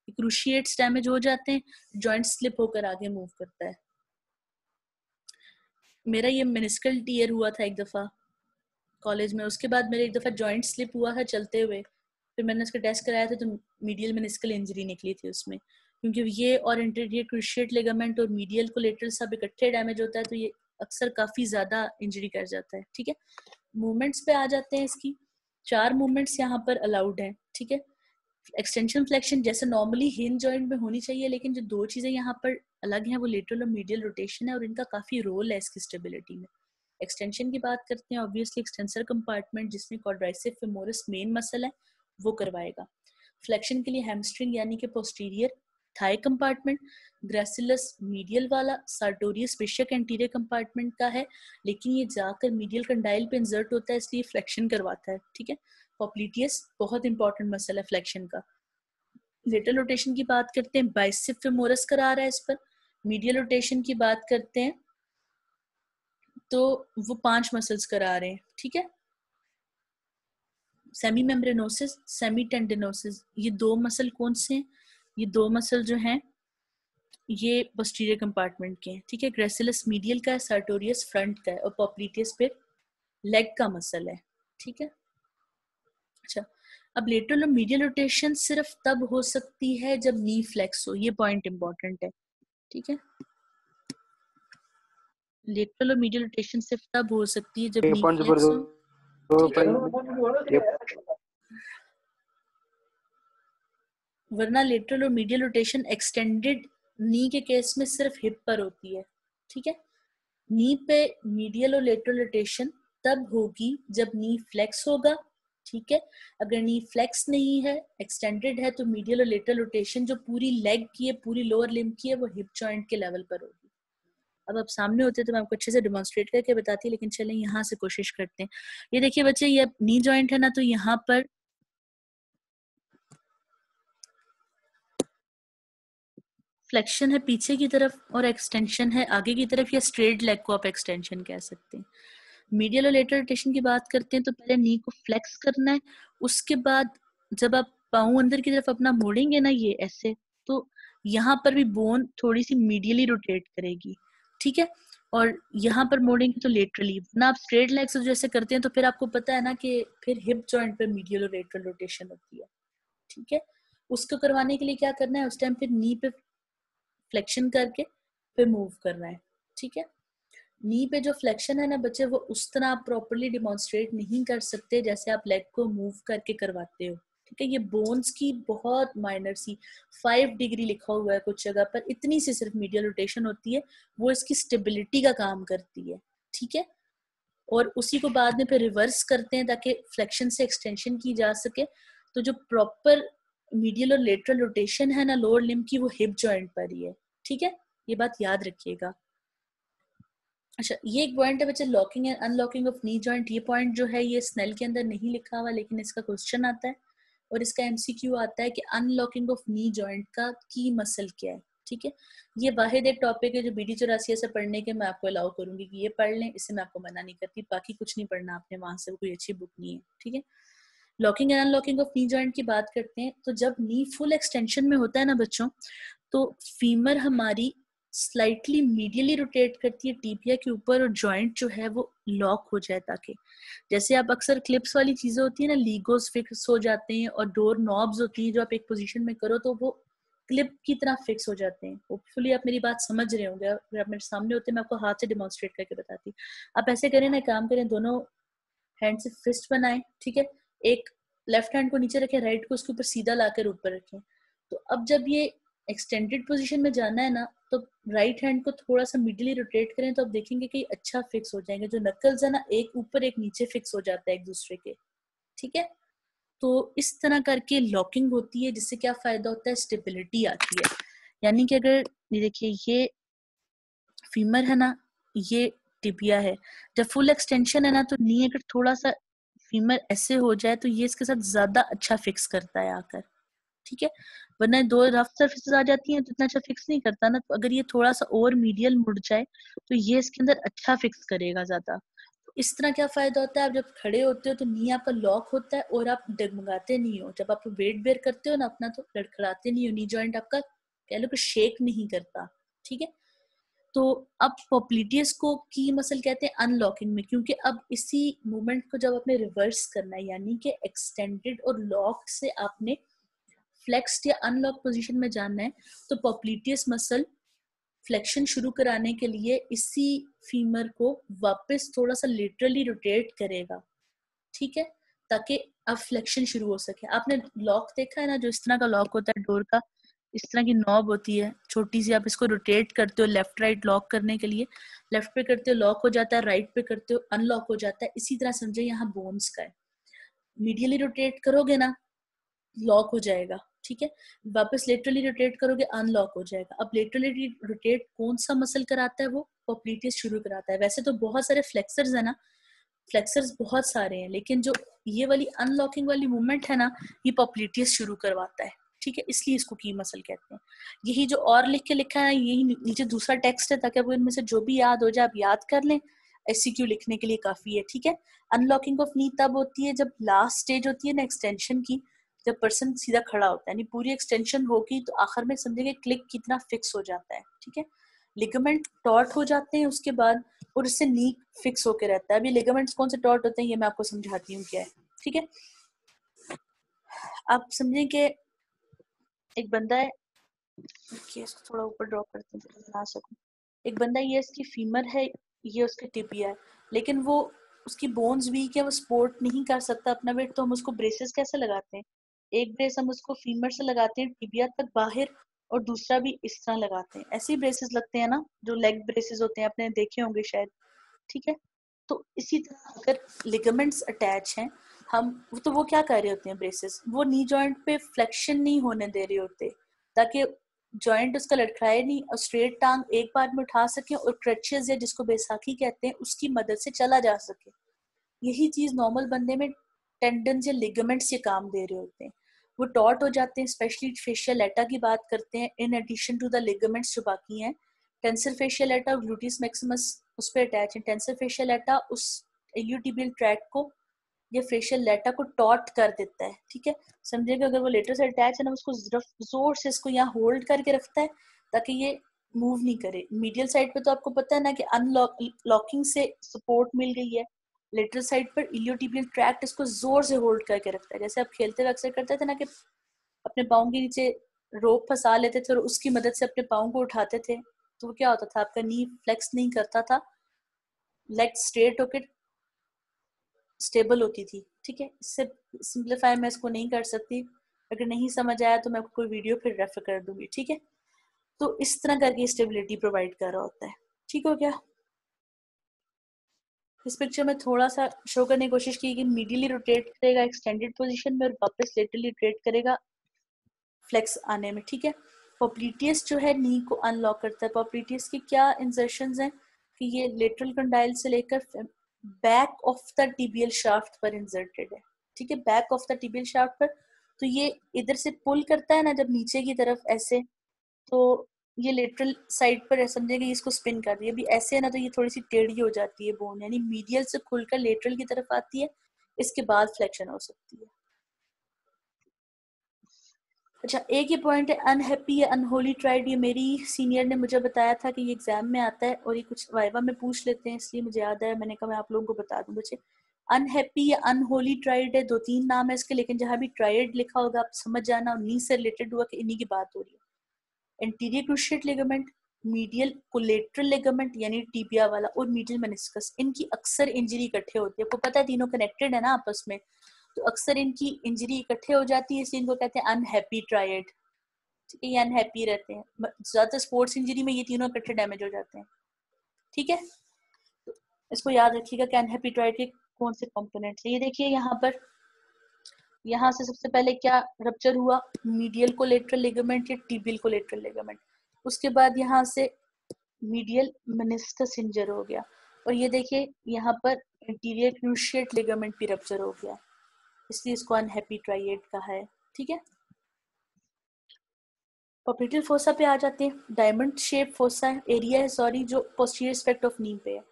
क्रूशिएट्स डैमेज हो जाते हैं, जॉइंट स्लिप होकर आगे मूव करता है। मेरा ये मेनिस्कल टीयर हुआ था एक दफा कॉलेज में, उसके बाद मेरे एक दफा जॉइंट स्लिप हुआ था चलते हुए, फिर मैंने उसका टेस्ट कराया था तो मीडियल मेनिस्कल इंजरी निकली थी उसमें, क्योंकि ये और इंटीरियर क्रूशिएट लिगामेंट और मीडियल कोलेटरल सब इकट्ठे डैमेज होता है, तो ये अक्सर काफी ज्यादा इंजरी कर जाता है। ठीक है, मूवमेंट्स पे आ जाते हैं, इसकी 4 मूवमेंट्स यहाँ पर अलाउड है। ठीक है, एक्सटेंशन फ्लेक्शन जैसे नॉर्मली हिंज जॉइंट में होनी चाहिए, लेकिन जो 2 चीजें यहाँ पर अलग हैं वो लेटरल और मीडियल रोटेशन है, और इनका काफी रोल है इसकी स्टेबिलिटी में। एक्सटेंशन की बात करते हैं, ऑब्वियसली एक्सटेंसर कंपार्टमेंट जिसमें क्वाड्राइसेप फेमोरस मेन मसल है वो करवाएगा। फ्लेक्शन के लिए हैमस्ट्रिंग यानी कि पोस्टीरियर थाई कंपार्टमेंट, ग्रेसिलस मीडियल वाला, सार्टोरियस बेशक एंटीरियर कंपार्टमेंट का है लेकिन ये जाकर मीडियल कंडाइल पे इंसर्ट होता है इसलिए फ्लेक्शन करवाता है। ठीक है, पॉप्लिटियस बहुत इंपॉर्टेंट मसल है फ्लेक्शन का। लेटरल रोटेशन की बात करते हैं, बाइसेप फेमोरस करा रहा है इस पर। मीडियल रोटेशन की बात करते हैं तो वो 5 मसल्स करा रहे हैं। ठीक है, सेमी मेम्ब्रेनोसिस, सेमी टेंडिनोसिस, ये 2 मसल कौन से हैं, ये 2 मसल जो हैं ये पोस्टीरियर कंपार्टमेंट के हैं। ठीक है, ग्रेसिलस मीडियल का है, सार्टोरियस फ्रंट का है, और पॉप्लिटियस पे लेग का मसल है। ठीक है, अच्छा, अब लेटरल और मीडियल रोटेशन सिर्फ तब हो सकती है जब नी फ्लेक्स हो, ये पॉइंट इंपॉर्टेंट है। ठीक है, लेटरल और मीडियल रोटेशन सिर्फ तब हो सकती है जब नी फ्लेक्स हो। ठीक है, वरना लेटरल और मीडियल रोटेशन एक्सटेंडेड नी के केस में सिर्फ हिप पर होती है, ठीक है। नी पे मीडियल और लेटरल रोटेशन तब होगी जब नी फ्लेक्स होगा, ठीक है। अगर नी फ्लेक्स नहीं है, एक्सटेंडेड है, तो मीडियल और लेटरल रोटेशन जो पूरी लेग की है, पूरी लोअर लिम्ब की है, वो हिप जॉइंट के लेवल पर होगी। अब आप सामने होते तो मैं आपको अच्छे से डिमॉन्स्ट्रेट करके बताती, लेकिन चलें यहाँ से कोशिश करते हैं। ये देखिए बच्चे, ये नी जॉइंट है ना, तो यहाँ पर फ्लेक्शन है पीछे की तरफ और एक्सटेंशन है आगे की तरफ, या स्ट्रेट लेग को आप एक्सटेंशन कह सकते हैं। मीडियल और लेटरल रोटेशन की बात करते हैं तो पहले नी को फ्लेक्स करना है, उसके बाद जब आप पाँव अंदर की तरफ अपना मोड़ेंगे ना, ये ऐसे, तो यहाँ पर भी बोन थोड़ी सी मीडियली रोटेट करेगी, ठीक है। और यहाँ पर मोड़ेंगे तो लेटरली ना। आप स्ट्रेट लेग से जैसे करते हैं तो फिर आपको पता है ना कि फिर हिप जॉइंट पे मीडियल और लेटरल रोटेशन होती है, ठीक है। उसको करवाने के लिए क्या करना है, उस टाइम फिर नी पे फ्लेक्शन करके फिर मूव करना है, ठीक है। नी पे जो फ्लेक्शन है ना बच्चे, वो उस तरह आप प्रॉपरली डिमॉन्स्ट्रेट नहीं कर सकते जैसे आप लेग को मूव करके करवाते हो, ठीक है। ये बोन्स की बहुत माइनर सी 5 डिग्री लिखा हुआ है कुछ जगह पर, इतनी सी सिर्फ मीडियल रोटेशन होती है, वो इसकी स्टेबिलिटी का काम करती है, ठीक है। और उसी को बाद में फिर रिवर्स करते हैं ताकि फ्लेक्शन से एक्सटेंशन की जा सके। तो जो प्रॉपर मीडियल और लेटरल रोटेशन है ना लोअर लिम्ब की, वो हिप जॉइंट पर ही है, ठीक है। ये बात याद रखिएगा। अच्छा, ये एक पॉइंट है बच्चे, locking and unlocking of knee joint. ये पॉइंट जो है ये स्नेल के अंदर नहीं लिखा हुआ, लेकिन इसका क्वेश्चन आता है और इसका एमसीक्यू आता है कि अनलॉकिंग ऑफ नी जॉइंट का की मसल क्या है, ठीक है। ये वाहिद एक टॉपिक है जो BD84 से पढ़ने के मैं आपको अलाउ करूंगी कि ये पढ़ लें, इससे मैं आपको मना नहीं करती, बाकी कुछ नहीं पढ़ना आपने वहां से, कोई अच्छी बुक नहीं है, ठीक है। Locking and unlocking of knee joint की बात करते हैं तो जब नी फुल एक्सटेंशन में होता है ना बच्चों, तो फीमर हमारी स्लाइटली मीडियली रोटेट करती है टीबिया के ऊपर, और जॉइंट जो है वो लॉक हो जाए, ताकि जैसे आप अक्सर क्लिप्स वाली चीजें होती है ना, लीगोस फिक्स हो जाते हैं और डोर नॉब्स होती है जो आप एक पोजीशन में करो तो वो क्लिप की तरह फिक्स हो जाते हैं। होपफुली आप मेरी बात समझ रहे होंगे, अगर आप मेरे सामने होते मैं आपको हाथ से डेमोन्स्ट्रेट करके बताती। आप ऐसे करें ना, काम करें, दोनों हैंड से फिस्ट बनाएं, ठीक है। एक लेफ्ट हैंड को नीचे रखें, राइट को उसके ऊपर सीधा लाकर ऊपर रखें। तो अब जब ये एक्सटेंडेड पोजीशन में जाना है ना, तो राइट हैंड को थोड़ा सा मिडली रोटेट करें तो आप देखेंगे कि अच्छा फिक्स हो जाएंगे। जो नकल्स है ना, एक ऊपर एक नीचे फिक्स हो जाता है एक दूसरे के, ठीक है। तो इस तरह करके लॉकिंग होती है, जिससे क्या फायदा होता है, स्टेबिलिटी आती है। यानी कि अगर ये देखिए, ये फीमर है ना, ये टिबिया है, जब फुल एक्सटेंशन है ना, तो नी अगर थोड़ा सा फीमर ऐसे हो जाए तो ये इसके साथ ज्यादा अच्छा फिक्स करता है आकर, ठीक है। वरना दो रफ सर्फेसेस आ जाती हैं तो इतना अच्छा फिक्स नहीं करता ना, तो अगर ये थोड़ा सा और मीडियल मुड़ जाए तो ये इसके अंदर अच्छा फिक्स करेगा ज्यादा। तो इस तरह क्या फायदा होता है, आप जब खड़े होते हो तो नी आपका लॉक होता है और आप डगमगाते नहीं हो। जब आप वेट बेयर करते हो ना अपना, तो लड़खड़ाते नहीं हो, नी जॉइंट आपका कह लो कि शेक नहीं करता, ठीक है। तो अब पोप्लिटियस को की मसल कहते हैं अनलॉकिंग में, क्योंकि अब इसी मूवमेंट को जब आपने रिवर्स करना है, यानी कि एक्सटेंडेड और लॉक से आपने फ्लेक्स्ड या अनलॉक पोजीशन में जाना है, तो पोप्लिटियस मसल फ्लेक्शन शुरू कराने के लिए इसी फीमर को वापस थोड़ा सा लेटरली रोटेट करेगा, ठीक है, ताकि अब फ्लेक्शन शुरू हो सके। आपने लॉक देखा है ना, जो इस तरह का लॉक होता है डोर का, इस तरह की नॉब होती है छोटी सी, आप इसको रोटेट करते हो लेफ्ट राइट लॉक करने के लिए, लेफ्ट पे करते हो लॉक हो जाता है, राइट पे करते हो अनलॉक हो जाता है। इसी तरह समझे यहाँ बोन्स का है, मीडियली रोटेट करोगे ना लॉक हो जाएगा, ठीक है। वापस लेटरली रोटेट करोगे अनलॉक हो जाएगा। अब लेटरली रोटेट कौन सा मसल कराता है, वो पोप्लिटियस शुरू कराता है। वैसे तो बहुत सारे फ्लेक्सर्स है ना, फ्लेक्सर्स बहुत सारे हैं, लेकिन जो ये वाली अनलॉकिंग वाली मूवमेंट है ना, ये पोप्लिटियस शुरू करवाता है, ठीक है। इसलिए इसको की मसल कहते हैं। यही जो और लिख के लिखा है, यही नीचे दूसरा टेक्स्ट है, ताकि आपको इनमें से जो भी याद हो जाए आप याद कर लें, SCQ लिखने के लिए काफी है, ठीक है। अनलॉकिंग ऑफ नी तब होती है जब लास्ट स्टेज होती है ना एक्सटेंशन की, जब पर्सन सीधा खड़ा होता है, यानी पूरी एक्सटेंशन होगी तो आखिर में समझेंगे क्लिक कितना फिक्स हो जाता है, ठीक है। लिगामेंट टॉर्ट हो जाते हैं उसके बाद, और इससे नी फिक्स होके रहता है। अभी लिगामेंट्स कौन से टॉर्ट होते हैं ये मैं आपको समझाती हूँ क्या है, ठीक है। आप समझें कि एक बंदा है, इसको थोड़ा ऊपर ड्रॉ करते हैं ताकि बना सकूं। एक बंदा, ये इसकी फीमर है, ये उसकी टिबिया है, लेकिन वो उसकी बोन्स वीक है, वो सपोर्ट नहीं कर सकता अपना वेट, तो हम उसको ब्रेसेस कैसे लगाते हैं, एक ब्रेस हम उसको फीमर से लगाते हैं टिबिया तक बाहर, और दूसरा भी इस तरह लगाते हैं। ऐसे ही ब्रेसेस लगते हैं ना, जो लेग ब्रेसेस होते हैं, आपने देखे होंगे शायद, ठीक है। तो इसी तरह अगर लिगामेंट्स अटैच हैं, हम तो वो क्या कर रहे होते हैं ब्रेसेस, वो नी जॉइंट पे फ्लेक्शन नहीं होने दे रहे होते, ताकि जॉइंट उसका लटकाए नहीं और स्ट्रेट टांग एक बार में उठा सके और क्रचेस या जिसको बैसाखी कहते हैं उसकी मदद से चला जा सके। यही चीज नॉर्मल बंदे में टेंडन्स या लिगामेंट्स ये काम दे रहे होते हैं, वो टॉट हो जाते हैं। स्पेशली फेशियल लेटा की बात करते हैं, in addition to the ligaments जो बाकी हैं, टेंसर फेशियल लेटा और ग्लूटियस मैक्सिमस उस पर अटैच है। टेंसर फेशियल लेटा उस इल्यूटिबियल ट्रैक्ट को या फेशियल लेटा को टॉट कर देता है, ठीक है। समझिएगा अगर वो लेटर से अटैच है ना, उसको जोर से इसको यहाँ होल्ड करके रखता है ताकि ये मूव नहीं करे। मीडियल साइड पे तो आपको पता है ना कि अनलॉकिंग से सपोर्ट मिल गई है, लेटरल साइड पर इलियोटिबियल ट्रैक्ट इसको जोर से होल्ड करके रखता है। जैसे आप खेलते हुए अक्सर करते थे ना कि अपने पाँव के नीचे रोप फंसा लेते थे और उसकी मदद से अपने पाँव को उठाते थे, तो वो क्या होता था, आपका नी फ्लेक्स नहीं करता था, लेग स्ट्रेट होकर स्टेबल होती थी, ठीक है। इससे सिंप्लीफाई मैं इसको नहीं कर सकती, अगर नहीं समझ आया तो मैं आपको कोई वीडियो फिर रेफर कर दूंगी, ठीक है। तो इस तरह करके स्टेबिलिटी प्रोवाइड कर रहा होता है, ठीक हो गया। इस पिक्चर में थोड़ा सा शो करने की कोशिश की कि मीडियली रोटेट करेगा एक्सटेंडेड पोजीशन में और वापस लेटरली रोटेट करेगा फ्लेक्स आने में, ठीक है। पोप्लीटियस जो है नी को अनलॉक करता है। पोप्लीटियस की क्या इंसर्शंस हैं कि ये लेटरल कंडाइल से लेकर back of the tibial shaft पर इंसर्टेड है, ठीक है, back of the tibial shaft पर। तो ये इधर से पुल करता है ना जब नीचे की तरफ ऐसे, तो ये लेटरल साइड पर समझेगा इसको स्पिन कर रही है। अभी ऐसे है ना तो ये थोड़ी सी टेढ़ी हो जाती है बोन, यानी मीडियल से खुलकर लेटरल की तरफ आती है, इसके बाद फ्लेक्शन हो सकती है। अच्छा, एक ही पॉइंट है अनहैप्पी या अनहोली ट्राइड, ये मेरी सीनियर ने मुझे बताया था कि ये एग्जाम में आता है और ये कुछ वाइवा में पूछ लेते हैं, इसलिए मुझे याद आया, मैंने कहा मैं आप लोगों को बता दूं बच्चे। अनहैप्पी या अनहोली ट्राइड है, 2-3 नाम है इसके, लेकिन जहां भी ट्राइड लिखा होगा आप समझ जाना उन्हीं से रिलेटेड हुआ कि इन्हीं की बात हो रही है। Anterior cruciate ligament, medial collateral ligament यानी टिबिया वाला, और मीडियल मेनिस्कस, इनकी अक्सर इंजरी इकट्ठे होती है। आपको पता है तीनों कनेक्टेड है ना आपस में, तो अक्सर इनकी इंजरी इकट्ठे हो जाती है, इसलिए इनको कहते हैं अनहैप्पी ट्रायड, ठीक है। ये अनहैप्पी रहते हैं, ज्यादातर स्पोर्ट्स इंजरी में ये तीनों इकट्ठे डैमेज हो जाते हैं, ठीक है। तो इसको याद रखिएगा कि अनहैप्पी ट्रायड के कौन से कंपोनेंट्स हैं। ये देखिए यहाँ पर, यहाँ से सबसे पहले क्या रप्चर हुआ, मीडियल कोलेटरल लिगामेंट या टिबियल कोलेटरल लिगामेंट, उसके बाद यहाँ से मीडियल मेनिस्कस इंजर हो गया, और ये देखिए यहाँ पर इंटीरियर क्रूशिएट लिगामेंट भी रप्चर हो गया, इसलिए इसको अनहैप्पी ट्रायड कहा है, ठीक है। पॉप्लिटेल फोसा पे आ जाते हैं। डायमंड शेप फोसा है, एरिया है सॉरी, जो पोस्टीरियर एस्पेक्ट ऑफ नी पे है,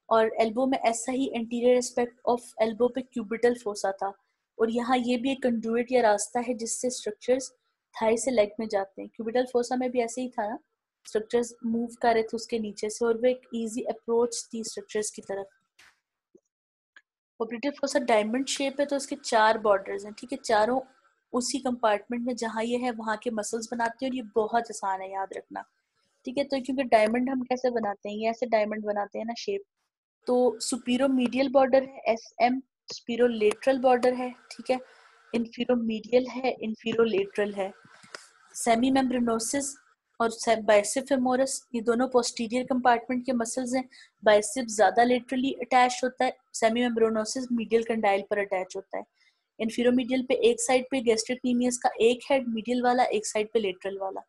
और एल्बो में ऐसा ही एंटीरियर एस्पेक्ट ऑफ एल्बो पे क्यूबिटल फोसा था, और यहाँ ये भी एक कंडुइट या रास्ता है जिससे स्ट्रक्चर्स थाई से लेग में जाते हैं। क्यूबिटल फोसा में भी ऐसे ही था ना, स्ट्रक्चर्स मूव कर रहे थे उसके नीचे से, और वो एक इजी अप्रोच थी स्ट्रक्चर्स की तरफ। पॉप्लिटेल फोसा डायमंड शेप है, तो उसके 4 बॉर्डर्स हैं, ठीक है, चारों उसी कंपार्टमेंट में जहाँ ये है वहाँ के मसल्स बनाते हैं, और ये बहुत आसान है याद रखना, ठीक है। तो क्योंकि डायमंड हम कैसे बनाते हैं, ये ऐसे डायमंड बनाते हैं ना शेप, तो सुपीरो मीडियल बॉर्डर है SM, स्पीरो लेटरल बॉर्डर है, ठीक है, इन्फीरो मीडियल है, इन्फीरो लेटरल है। सेमी मेम्ब्रेनोसिस और बाइसेप फेमोरस, ये दोनों पोस्टीरियर कंपार्टमेंट के मसल्स हैं। बाइसेप ज्यादा लेटरली अटैच होता है, सेमी मेम्ब्रेनोसिस मीडियल कंडाइल पर अटैच होता है। इन्फीरोमीडियल पे एक साइड पे गैस्ट्रिक नीमियस का एक हेड मीडियल वाला, एक साइड पे लेटरल वाला।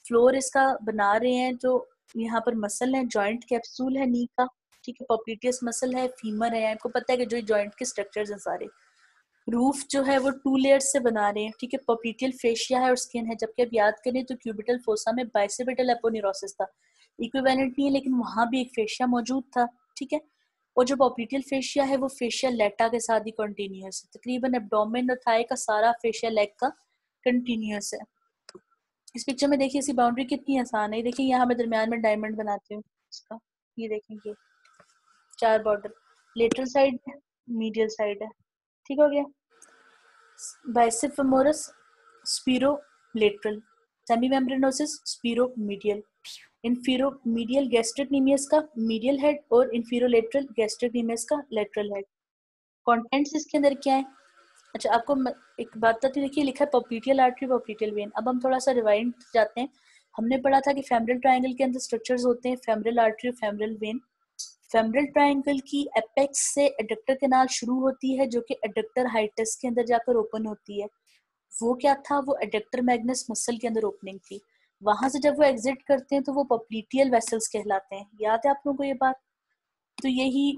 फ्लोर इसका बना रहे हैं जो यहाँ पर मसल है, जॉइंट कैप्सूल है नी का, ठीक है, पॉप्लिटियस मसल है, फीमर है, आपको पता है कि जो जॉइंट के स्ट्रक्चर्स हैं सारे। रूफ जो है वो 2 लेयर्स से बना रहे हैं, ठीक है, पॉप्लिटियल फेशिया है और स्किन है, जबकि अब याद करें तो क्यूबिटल फोसा में बाइसेपिटल एपोनेरोसिस था, इक्विवेलेंट नहीं है लेकिन वहां भी एक फेशिया मौजूद था, ठीक है। और जो पॉप्लिटियल फेशिया है वो फेशिया लेटा के साथ ही कंटिन्यूअस है, तकरीबन एब्डोमेन और थाई का सारा फेशिया लेग का कंटिन्यूअस है। इस पिक्चर में देखिए इसकी बाउंड्री कितनी आसान है, देखिए यहाँ मैं दरमियान में डायमंड बनाती हूँ इसका, ये देखेंगे 4 बॉर्डर, लेटरल साइड है, मीडियल साइड है, ठीक हो गया। Bicep femoris superolateral, semimembranosus superomedial, inferomedial gastrocnemius का मीडियल हेड और इन्फीरो लेटरल गैस्ट्रिक नीमियस का लेटरल हेड। कंटेंट्स इसके अंदर क्या है, अच्छा, आपको एक बात तो देखिए, लिखा है पॉप्लिटियल आर्टरी, पॉप्लिटियल वेन। अब हम थोड़ा सा रिवाइंड जाते हैं। हमने पढ़ा था कि फेमरल ट्रायंगल के अंदर स्ट्रक्चर्स होते हैं, फेमरल आर्टरी और फेमरल वेन। फेमरल ट्रायंगल की एपेक्स से एडक्टर कैनाल शुरू होती है, जो कि एडक्टर हाइटस के अंदर जाकर ओपन होती है। वो क्या था? वो एडक्टर मैग्नस मसल के अंदर ओपनिंग थी। वहां से जब वो एग्जिट करते हैं तो वो पॉप्लिटियल वेसल्स कहलाते हैं। याद है आप लोगों को ये बात? तो यही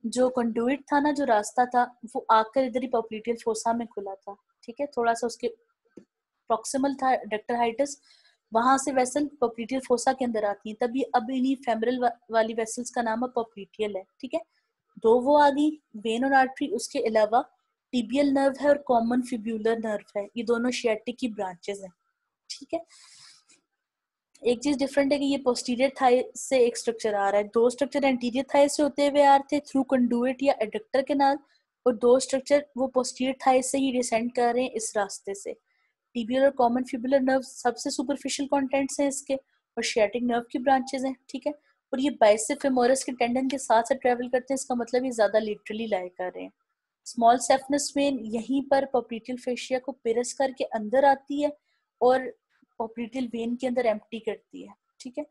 जो कंडुइट था ना, जो रास्ता था, वो आकर इधर ही पॉप्लिटियल फोसा में खुला था। ठीक है, थोड़ा सा उसके प्रॉक्सिमल था एडक्टर हाइटस। वहां से वेसल पॉप्लिटियल फोसा के अंदर आती है, तभी अब इन्हीं फेमरल वाली वेसल्स का नाम अब पॉप्लिटियल है। ठीक है, दो वो आ गई, वेन और आर्टरी। उसके अलावा टिबियल नर्व है और कॉमन फिब्यूलर नर्व है, ये दोनों शियाटिक की ब्रांचेस हैं। ठीक है, एक चीज डिफरेंट है कि ये पोस्टीरियर थाई से एक स्ट्रक्चर आ रहा है, दो स्ट्रक्चर एंटीरियर थाई से होते हुए आ रहे थे थ्रू कंडुइट या एडक्टर कैनाल, और दो स्ट्रक्चर वो पोस्टीरियर थाई से ही डिसेंड कर रहे हैं इस रास्ते से। टिबियल और कॉमन फिबुलर नर्व सबसे सुपरफिशियल कंटेंट्स हैं इसके, और शियाटिक नर्व की ब्रांचेस हैं। ठीक है, और ये बाइसेप फेमोरस के टेंडन के साथ साथ ट्रेवल करते हैं, इसका मतलब ये ज्यादा लिटरली लाई कर रहे हैं। स्मॉल सेफनस वेन यहीं पर पॉप्लिटियल फेशिया को पिरस करके अंदर आती है और पॉप्लिटियल वेन के अंदर एम्प्टी करती है। ठीक है,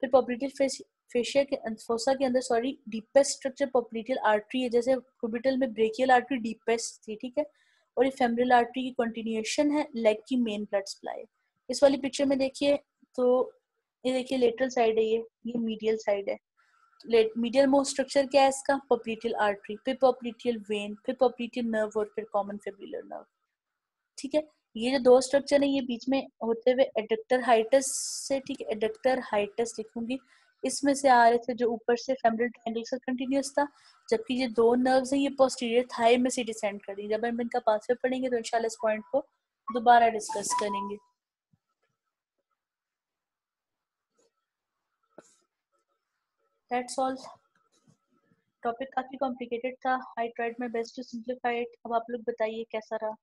फिर पॉप्लिटियल फेशिया के फोसा के अंदर डीपेस्ट स्ट्रक्चर पॉप्लिटियल आर्टरी है, जैसे क्यूबिटल में ब्रेकियल आर्टरी डीपेस्ट थी। ठीक है, और ये फेमरल आर्टरी की कंटिन्यूएशन है लेग की मेन ब्लड सप्लाई। इस वाली पिक्चर में देखिए तो ये देखिए लेटरल साइड है, ये मीडियल साइड है। मीडियल मोस्ट स्ट्रक्चर क्या है इसका? पॉप्लिटियल आर्टरी, फिर पॉप्लिटियल वेन, फिर पॉप्लिटियल नर्व और फिर कॉमन फिब्रिलर नर्व। ठीक है, ये जो दो स्ट्रक्चर है ये बीच में होते हुए एडक्टर हाइटस से, ठीक है, एडक्टर हाइटस लिखूंगी, इसमें से आ रहे थे, जो ऊपर से फेमरल ट्रायंगल से कंटिन्यूअस था। जबकि ये दो नर्व्स हैं ये पोस्टीरियर थाई में से डिसेंड करेंगे। जब हम इनका पाथवे पढ़ेंगे तो इंशाल्लाह इस पॉइंट को दोबारा डिस्कस करेंगे। That's all. टॉपिक काफी कॉम्प्लिकेटेड था, I tried my best to simplify it. अब आप लोग बताइए कैसा रहा।